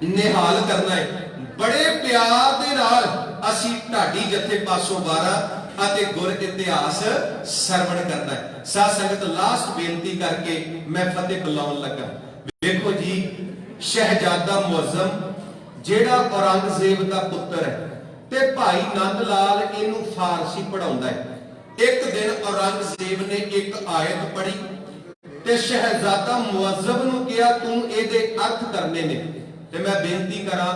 ਨਿਹਾਲ ਕਰਨਾ ਹੈ। ਬੜੇ ਪਿਆਰ ਦੇ ਨਾਲ ਅਸੀਂ ਢਾਡੀ ਜੱਥੇ ਪਾਸੋਂ ਵਾਰਾਂ ਅਤੇ ਗੁਰ ਇਤਿਹਾਸ ਸਰਵਣ ਕਰਨਾ ਹੈ। ਸਾਧ ਸੰਗਤ, ਲਾਸਟ ਬੇਨਤੀ ਕਰਕੇ ਮੈਂ ਫਤਿਹ ਬੁਲਾਉਣ ਲੱਗਾ। ਵੇਖੋ ਜੀ, ਸ਼ਹਿਜ਼ਾਦਾ ਮੁਅੱਜ਼ਮ ਜਿਹੜਾ ਔਰੰਗਜ਼ੇਬ ਦਾ ਪੁੱਤਰ ਹੈ ਤੇ ਭਾਈ ਨੰਦ ਲਾਲ ਇਹਨੂੰ ਫਾਰਸੀ ਪੜਾਉਂਦਾ ਹੈ। ਇੱਕ ਦਿਨ ਔਰੰਗਜ਼ੇਬ ਨੇ ਇੱਕ ਆਇਤ ਪੜ੍ਹੀ ਤੇ ਸ਼ਹਿਜ਼ਾਦਾ ਮੁਅੱਜ਼ਮ ਨੂੰ ਕਿਹਾ ਤੂੰ ਇਹਦੇ ਅਰਥ ਕਰਨੇ ਨੇ। ਤੇ ਮੈਂ ਬੇਨਤੀ ਕਰਾਂ,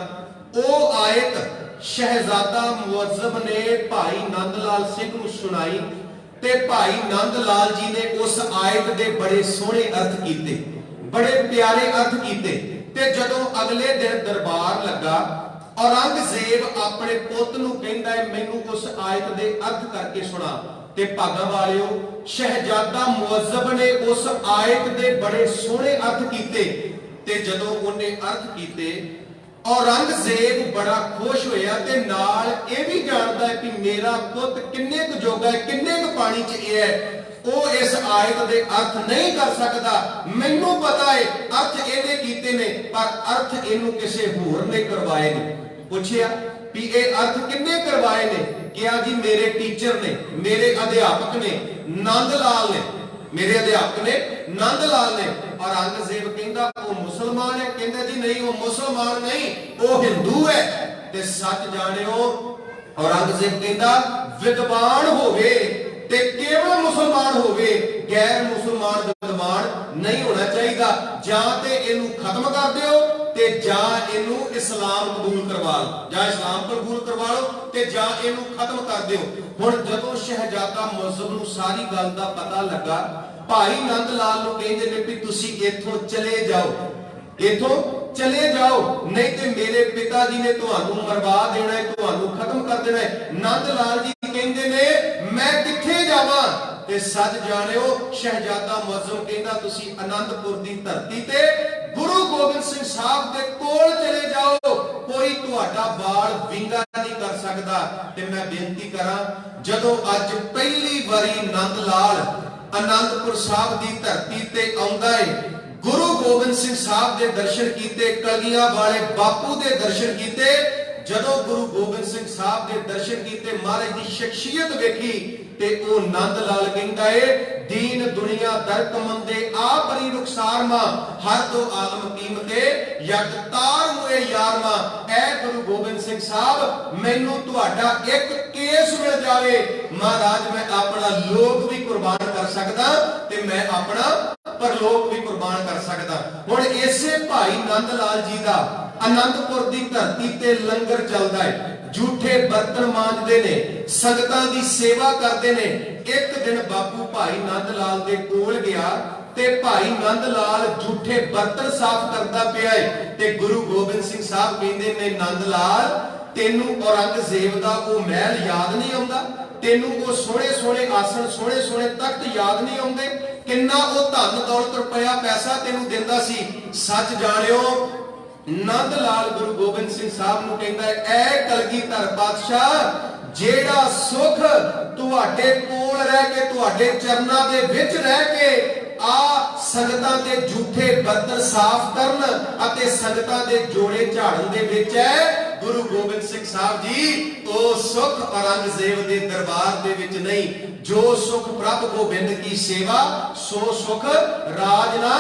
ਉਹ ਆਇਤ ਸ਼ਹਿਜ਼ਾਦਾ ਮੁਅੱਜ਼ਮ ਨੇ ਭਾਈ ਨੰਦ ਲਾਲ ਸਿੰਘ ਨੂੰ ਸੁਣਾਈ ਤੇ ਭਾਈ ਨੰਦ ਲਾਲ ਜੀ ਨੇ ਉਸ ਆਇਤ ਦੇ ਬੜੇ ਸੋਹਣੇ ਅਰਥ ਕੀਤੇ, ਬੜੇ ਪਿਆਰੇ ਅਰਥ ਕੀਤੇ। ਤੇ ਜਦੋਂ ਅਗਲੇ ਦਿਨ ਦਰਬਾਰ ਲੱਗਾ, ਔਰੰਗਜ਼ੇਬ ਆਪਣੇ ਪੁੱਤ ਨੂੰ ਕਹਿੰਦਾ ਹੈ ਮੈਨੂੰ ਉਸ ਆਇਤ ਦੇ ਅਰਥ ਕਰਕੇ ਸੁਣਾ। ਤੇ ਭਾਗਾਂ ਵਾਲਿਓ, ਸ਼ਹਿਜ਼ਾਦਾ ਮੁਅੱਜ਼ਮ ਨੇ ਉਸ ਆਇਤ ਦੇ ਬੜੇ ਸੋਹਣੇ ਅਰਥ ਕੀਤੇ। ਤੇ ਜਦੋਂ ਉਹਨੇ ਅਰਥ ਕੀਤੇ, ਔਰੰਗਜ਼ੇਬ ਬੜਾ ਖੁਸ਼ ਹੋਇਆ ਤੇ ਨਾਲ ਇਹ ਵੀ ਜਾਣਦਾ ਹੈ ਕਿ ਮੇਰਾ ਪੁੱਤ ਕਿੰਨੇ ਕੁ ਜੋਗਾ ਹੈ, ਕਿੰਨੇ ਕੁ ਪਾਣੀ 'ਚ ਇਹ ਹੈ। ਉਹ ਇਸ ਆਇਤ ਦੇ ਅਰਥ ਨਹੀਂ ਕਰ ਸਕਦਾ। ਮੈਨੂੰ ਪਤਾ ਹੈ ਅਰਥ ਇਹਨੇ ਕੀਤੇ ਨੇ, ਪਰ ਅਰਥ ਇਹਨੂੰ ਕਿਸੇ ਹੋਰ ਨੇ ਕਰਵਾਏ ਨੇ। ਪੁੱਛਿਆ ਵੀ ਇਹ ਅਰਥ ਕਿੰਨੇ ਕਰਵਾਏ ਨੇ? ਕਿਹਾ ਜੀ ਮੇਰੇ ਟੀਚਰ ਨੇ, ਮੇਰੇ ਅਧਿਆਪਕ ਨੇ, ਨੰਦ ਲਾਲ ਨੇ, ਮੇਰੇ ਅਧਿਆਪਕ ਨੇ ਨੰਦ ਲਾਲ ਨੇ। ਔਰੰਗਜ਼ੇਬ ਕਹਿੰਦਾ ਉਹ ਮੁਸਲਮਾਨ ਹੈ? ਕਹਿੰਦਾ ਜੀ ਨਹੀਂ, ਉਹ ਮੁਸਲਮਾਨ ਨਹੀਂ, ਉਹ ਹਿੰਦੂ ਹੈ। ਤੇ ਸੱਚ ਜਾਣਿਓ, ਔਰੰਗਜ਼ੇਬ ਕਹਿੰਦਾ ਵਿਦਵਾਨ ਹੋਵੇ ਤੇ ਕੇਵਲ ਮੁਸਲਮਾਨ ਹੋਵੇ, ਗੈਰ ਮੁਸਲਮਾਨ ਵਿਦਵਾਨ ਨਹੀਂ ਹੋਣਾ ਚਾਹੀਦਾ। ਜਾਂ ਤੇ ਇਹਨੂੰ ਖਤਮ ਕਰ ਦਿਓ ਤੇ ਜਾਂ ਇਹਨੂੰ ਇਸਲਾਮ ਕਬੂਲ ਕਰਵਾ ਲਓ, ਜਾਂ ਇਸਲਾਮ ਕਬੂਲ ਕਰਵਾ ਲਓ ਤੇ ਜਾਂ ਇਹਨੂੰ ਖਤਮ ਕਰ ਦਿਓ। ਹੁਣ ਜਦੋਂ ਸ਼ਹਿਜ਼ਾਦਾ ਮੁਅੱਜ਼ਮ ਨੂੰ ਸਾਰੀ ਗੱਲ ਦਾ ਪਤਾ ਲੱਗਾ, ਭਾਈ ਨੰਦ ਲਾਲ ਨੂੰ ਕਹਿੰਦੇ ਨੇ ਵੀ ਤੁਸੀਂ ਇੱਥੋਂ ਚਲੇ ਜਾਓ, ਇੱਥੋਂ ਚਲੇ ਜਾਓ, ਨਹੀਂ ਤੇ ਮੇਰੇ ਪਿਤਾ ਜੀ ਨੇ ਤੁਹਾਨੂੰ ਮਰਵਾ ਦੇਣਾ ਹੈ, ਤੁਹਾਨੂੰ ਖਤਮ ਕਰ ਦੇਣਾ ਹੈ। ਨੰਦ ਲਾਲ ਜੀ ਕਹਿੰਦੇ ਨੇ ਮੈਂ ਕਿੱਥੇ ਜਾਵਾਂ? ਤੇ ਸੱਚ ਜਾਣਿਓ, ਸ਼ਹਿਜ਼ਾਦਾ ਮੁਅੱਜ਼ਮ ਕਹਿੰਦਾ ਤੁਸੀਂ ਅਨੰਦਪੁਰ ਦੀ ਧਰਤੀ ਤੇ ਗੁਰੂ ਗੋਬਿੰਦ ਸਿੰਘ ਸਾਹਿਬ ਦੇ ਕੋਲ ਚਲੇ ਜਾਓ, ਕੋਈ ਤੁਹਾਡਾ ਬਾਲ ਵਿੰਗਾ ਨਹੀਂ ਕਰ ਸਕਦਾ। ਤੇ ਮੈਂ ਬੇਨਤੀ ਕਰਾਂ, ਜਦੋਂ ਅੱਜ ਪਹਿਲੀ ਵਾਰੀ ਨੰਦ ਲਾਲ ਅਨੰਦਪੁਰ ਸਾਹਿਬ ਦੀ ਧਰਤੀ ਤੇ ਆਉਂਦਾ ਹੈ, ਗੁਰੂ ਗੋਬਿੰਦ ਸਿੰਘ ਸਾਹਿਬ ਦੇ ਦਰਸ਼ਨ ਕੀਤੇ, ਕਲਗੀਆਂ ਵਾਲੇ ਬਾਪੂ ਦੇ ਦਰਸ਼ਨ ਕੀਤੇ। ਜਦੋਂ ਗੁਰੂ ਗੋਬਿੰਦ ਸਿੰਘ ਸਾਹਿਬ ਦੇ ਦਰਸ਼ਨ ਕੀਤੇ, ਮਹਾਰਾਜ ਦੀ ਸ਼ਖਸੀਅਤ ਵੇਖੀ ਤੇ ਉਹ ਨੰਦ ਲਾਲ ਕਹਿੰਦਾ ਏ ਦੀਨ ਦੁਨੀਆ ਦਰ ਕਮੰਦੇ ਆ ਬਰੀ ਰੁਖਸਾਰ ਮਾ ਹਰ ਦੋ ਆਲਮ ਕੀਮਤੇ ਯਕਤਾਰ ਹੋਏ ਯਾਰ ਮਾ। ਐ ਗੁਰੂ ਗੋਬਿੰਦ ਸਿੰਘ ਸਾਹਿਬ, ਮੈਨੂੰ ਤੁਹਾਡਾ ਇੱਕ ਕੇਸ ਮਿਲ ਜਾਵੇ, ਮਹਾਰਾਜ ਮੈਂ ਆਪਣਾ ਲੋਕ ਵੀ ਕੁਰਬਾਨ ਕਰ ਸਕਦਾ ਤੇ ਮੈਂ ਆਪਣਾ ਪਰਲੋਕ ਵੀ ਕੁਰਬਾਨ ਕਰ ਸਕਦਾ। ਹੁਣ ਇਸੇ ਭਾਈ ਨੰਦ ਲਾਲ ਜੀ ਦਾ ਅਨੰਦਪੁਰ ਦੀ ਧਰਤੀ ਤੇ ਲੰਗਰ ਚੱਲਦਾ ਹੈ, ਝੂਠੇ ਬਰਤਨ ਮਾਂਜਦੇ ਨੇ, ਸੰਗਤਾਂ ਦੀ ਸੇਵਾ ਕਰਦੇ ਨੇ। ਇੱਕ ਦਿਨ ਬਾਪੂ ਭਾਈ ਨੰਦ ਲਾਲ ਦੇ ਕੋਲ ਗਿਆ ਤੇ ਭਾਈ ਨੰਦ ਲਾਲ ਝੂਠੇ ਬਰਤਨ ਸਾਫ਼ ਕਰਦਾ ਪਿਆ ਹੈ ਤੇ ਗੁਰੂ ਗੋਬਿੰਦ ਸਿੰਘ ਸਾਹਿਬ ਕਹਿੰਦੇ ਨੇ ਨੰਦ ਲਾਲ, ਤੈਨੂੰ ਔਰੰਗਜ਼ੇਬ ਦਾ ਉਹ ਮਹਿਲ ਯਾਦ ਨਹੀਂ ਆਉਂਦਾ? ਤੈਨੂੰ ਉਹ ਸੋਹਣੇ ਸੋਹਣੇ ਆਸਣ, ਸੋਹਣੇ ਸੋਹਣੇ ਤਖਤ ਯਾਦ ਨਹੀਂ ਆਉਂਦੇ? ਕਿੰਨਾ ਉਹ ਧਨ ਦੌਲਤ ਰੁਪਇਆ ਪੈਸਾ ਤੈਨੂੰ ਦਿੰਦਾ ਸੀ। ਸੱਚ ਜਾਣਿਓ, ਨੰਦ ਲਾਲ ਗੁਰੂ ਗੋਬਿੰਦ ਸਿੰਘ ਸਾਹਿਬ ਨੂੰ ਕਹਿੰਦਾ ਹੈ, ਐ ਕਲਗੀਧਰ ਪਾਤਸ਼ਾਹ, ਜਿਹੜਾ ਸੁਖ ਤੁਹਾਡੇ ਕੋਲ ਰਹਿ ਕੇ, ਤੁਹਾਡੇ ਚਰਨਾਂ ਦੇ ਵਿੱਚ ਰਹਿ ਕੇ ਆ ਸੰਗਤਾਂ ਦੇ ਝੂਠੇ ਬਰਤਨ ਸਾਫ਼ ਕਰਨ ਅਤੇ ਸੰਗਤਾਂ ਦੇ ਜੋੜੇ ਝਾੜਨ ਦੇ ਵਿੱਚ ਹੈ, ਗੁਰੂ ਗੋਬਿੰਦ ਸਿੰਘ ਸਾਹਿਬ ਜੀ, ਉਹ ਸੁਖ ਔਰੰਗਜ਼ੇਬ ਦੇ ਦਰਬਾਰ ਦੇ ਵਿੱਚ ਨਹੀਂ। ਜੋ ਸੁਖ ਪ੍ਰਭ ਗੋਬਿੰਦ ਕੀ ਸੇਵਾ, ਸੋ ਸੁਖ ਰਾਜ ਨਾ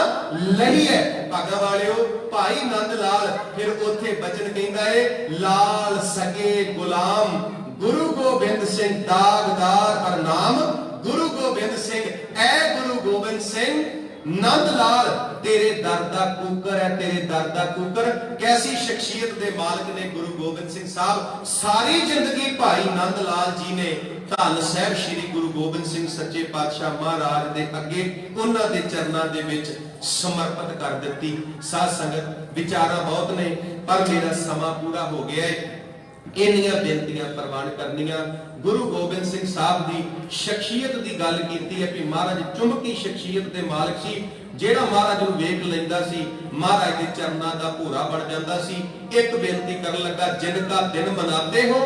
ਲਈ ਹੈ। ਭਾਗਾਂ ਵਾਲਿਓ, ਭਾਈ ਨੰਦ ਲਾਲ ਫਿਰ ਉੱਥੇ ਬਚਨ ਕਹਿੰਦਾ ਏ, ਲਾਲ ਸਕੇ ਗੁਲਾਮ ਗੁਰੂ ਗੋਬਿੰਦ ਸਿੰਘ ਦਾਗਦਾਰ ਹਰ ਨਾਮ ਗੁਰੂ ਗੋਬਿੰਦ ਸਿੰਘ। ਐ ਗੁਰੂ ਗੋਬਿੰਦ ਸਿੰਘ, ਨੰਦ ਲਾਲ ਤੇਰੇ ਦਰ ਦਾ ਕੂਕਰ ਹੈ, ਤੇਰੇ ਦਰ ਦਾ ਕੂਕਰ। ਕੈਸੀ ਸ਼ਖਸੀਅਤ ਦੇ ਮਾਲਕ ਨੇ ਗੁਰੂ ਗੋਬਿੰਦ ਸਿੰਘ ਸਾਹਿਬ। ਸਾਰੀ ਜ਼ਿੰਦਗੀ ਭਾਈ ਨੰਦ ਲਾਲ ਜੀ ਨੇ ਧੰਨ ਸਾਹਿਬ ਸ੍ਰੀ ਗੁਰੂ ਗੋਬਿੰਦ ਸਿੰਘ ਸੱਚੇ ਪਾਤਸ਼ਾਹ ਮਹਾਰਾਜ ਦੇ ਅੱਗੇ, ਉਹਨਾਂ ਦੇ ਚਰਨਾਂ ਦੇ ਵਿੱਚ ਸਮਰਪਿਤ ਕਰ ਦਿੱਤੀ। ਸਾਧ ਸੰਗਤ, ਵਿਚਾਰਾਂ ਬਹੁਤ ਨੇ ਪਰ ਮੇਰਾ ਸਮਾਂ ਪੂਰਾ ਹੋ ਗਿਆ ਹੈ। ਇੰਨੀਆਂ ਬੇਨਤੀਆਂ ਪ੍ਰਵਾਨ ਕਰਨੀਆਂ। ਗੁਰੂ ਗੋਬਿੰਦ ਸਿੰਘ ਸਾਹਿਬ ਦੀ ਸ਼ਖਸੀਅਤ ਦੀ ਗੱਲ ਕੀਤੀ ਹੈ ਕਿ ਮਹਾਰਾਜ ਚੁੰਬਕੀ ਸ਼ਖਸੀਅਤ ਦੇ ਮਾਲਕ ਸੀ, ਜਿਹੜਾ ਮਹਾਰਾਜ ਨੂੰ ਵੇਖ ਲੈਂਦਾ ਸੀ ਮਹਾਰਾਜ ਦੇ ਚਰਨਾਂ ਦਾ ਭੋਰਾ ਬਣ ਜਾਂਦਾ ਸੀ। ਇੱਕ ਬੇਨਤੀ ਕਰਨ ਲੱਗਾ, ਜਿਨ ਕਾ ਦਿਨ ਮਨਾਤੇ ਹੋ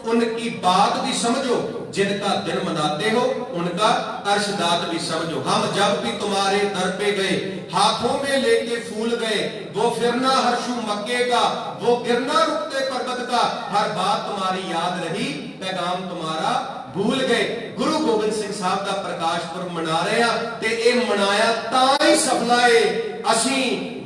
उनकी बात भी समझो, जिनका दिन मनाते हो उनका अर्शदात भी समझो। हम जब भी तुम्हारे दर पे गए, हाथों में लेके फूल गए, वो फिरना हर्षू मक्के का, वो गिरना रुकते पर्वत का, हर बात तुम्हारी याद रही, पैगाम तुम्हारा भूल गए। गुरु गोबिंद सिंह साहब का प्रकाश पुरब मना रहे हैं ते ये मनाया तां ही सफला है, असी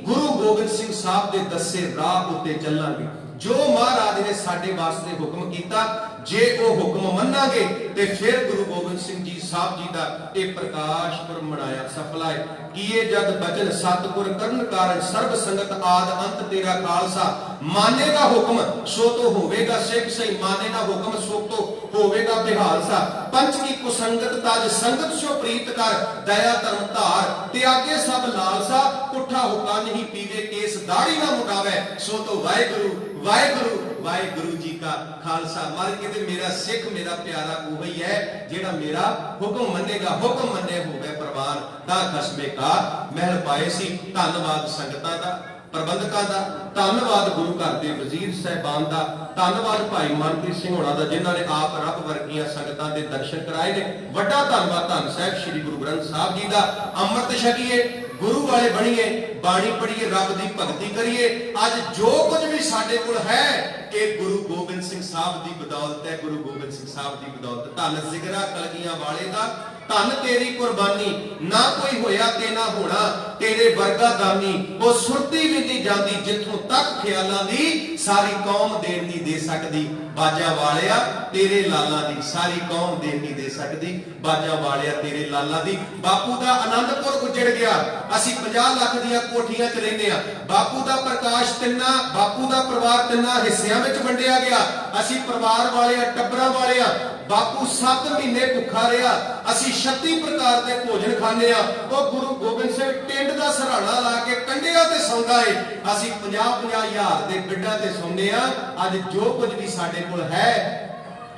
गुरु गोबिंद सिंह साहब के दसे राह उत्ते चलांगे। जो महाराज ने साडे वास्ते हुक्म कीता, जे वो हुक्म मन्नांगे ते फिर गुरु गोबिंद सिंह जी साहब जी का यह प्रकाश पुरब मनाया सफला है। किए जग बचन सतगुर करन कारण, सर्ब संगत आद अंत तेरा खालसा। मानेगा हुक्म सो तो होवेगा सिख सही, मानेगा हुक्म सो तो होवेगा बेहालसा। पंच की कुसंगत ताज संगत सो प्रीत कर, दया धर्म धार त्यागे सब लालसा। पुठा हुक्का नहीं पीवे केस दाढ़ी ना मुटावे, सो तो वाहेगुरु वाहेगुरु वाहेगुरु जी का खालसा। मार के मेरा सिख मेरा प्यारा वही है जेड़ा मेरा हुक्म मनेगा, हुक्म मने होवे प्रवान दा खसमे का महल पाए सी। धन्नवाद संगतां दा, प्रबंधकां दा, धन्नवाद गुरु घर के वजीर साहिबान का, धन्नवाद भाई मनप्रीत सिंह होना दा जिन्होंने आप रब वर्गियां संगतां दे दर्शन कराए ने। वड्डा धन्नवाद धन साहिब श्री गुरु ग्रंथ साहब जी का। अमृत छकीए, गुरु वाले बणीए, बाणी पढ़िए, रब की भगती करिए। अज जो कुछ भी साडे कोल है ये गुरु गोबिंद सिंह साहब की बदौलत है, गुरु गोबिंद सिंह साहब की बदौलत। धन जिगरा कलगियां वाले का, धन तेरी कुर्बानी, ना कोई होया ते ना होना तेरे वर्गा दानी। वो सुरती भी नहीं जाती जिथों तक ख्यालां दी, सारी कौम देन नहीं दे सकती। बाजा वालिया तेरे लाला दी, सारी कौम देन नहीं दे सकती। बाजा वालिया तेरे लाला दी। बापू का आनंदपुर उजड़ गया, असी 50 लाख दियां कोठियां च रहिंदे आ। बापू का प्रकाश तिन्ना, बापू का परिवार तिन्ना हिस्सियां विच वंडिया गया। असी परिवार वाले टब्बरां वाले आ। बापू 7 महीने भुखा रहा, असी 36 प्रकार के भोजन खाने आ। वो गुरु गोबिंद सिंह टिंड का सराहना ला के कंडिया ते सौंदा है, असी 50-50 हज़ार के बिड्डां ते सौंदे आ। अज जो कुछ भी साडे कोल है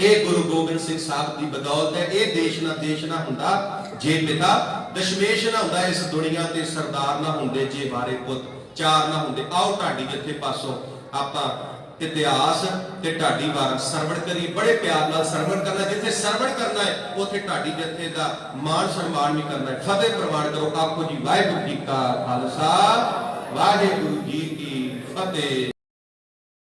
ये गुरु गोबिंद सिंह साहब की बदौलत है। ये देश ना हुंदा जे पिता दशमेश ना हुंदा, इस दुनिया ते सरदार ना हुंदे जे बारे पुत चार ना हुंदे। आओ ढाडी जिथे पासों आपां इतिहास ते ढाडी वार सरवण करिए, बड़े प्यार नाल सरवण करना। जिथे सरवण करना है उथे ढाडी जथे दा मान सम्मान भी करना है। फतेह प्रवान करो, आखो जी वाहिगुरू जी का खालसा, वाहिगुरू जी की फतेह।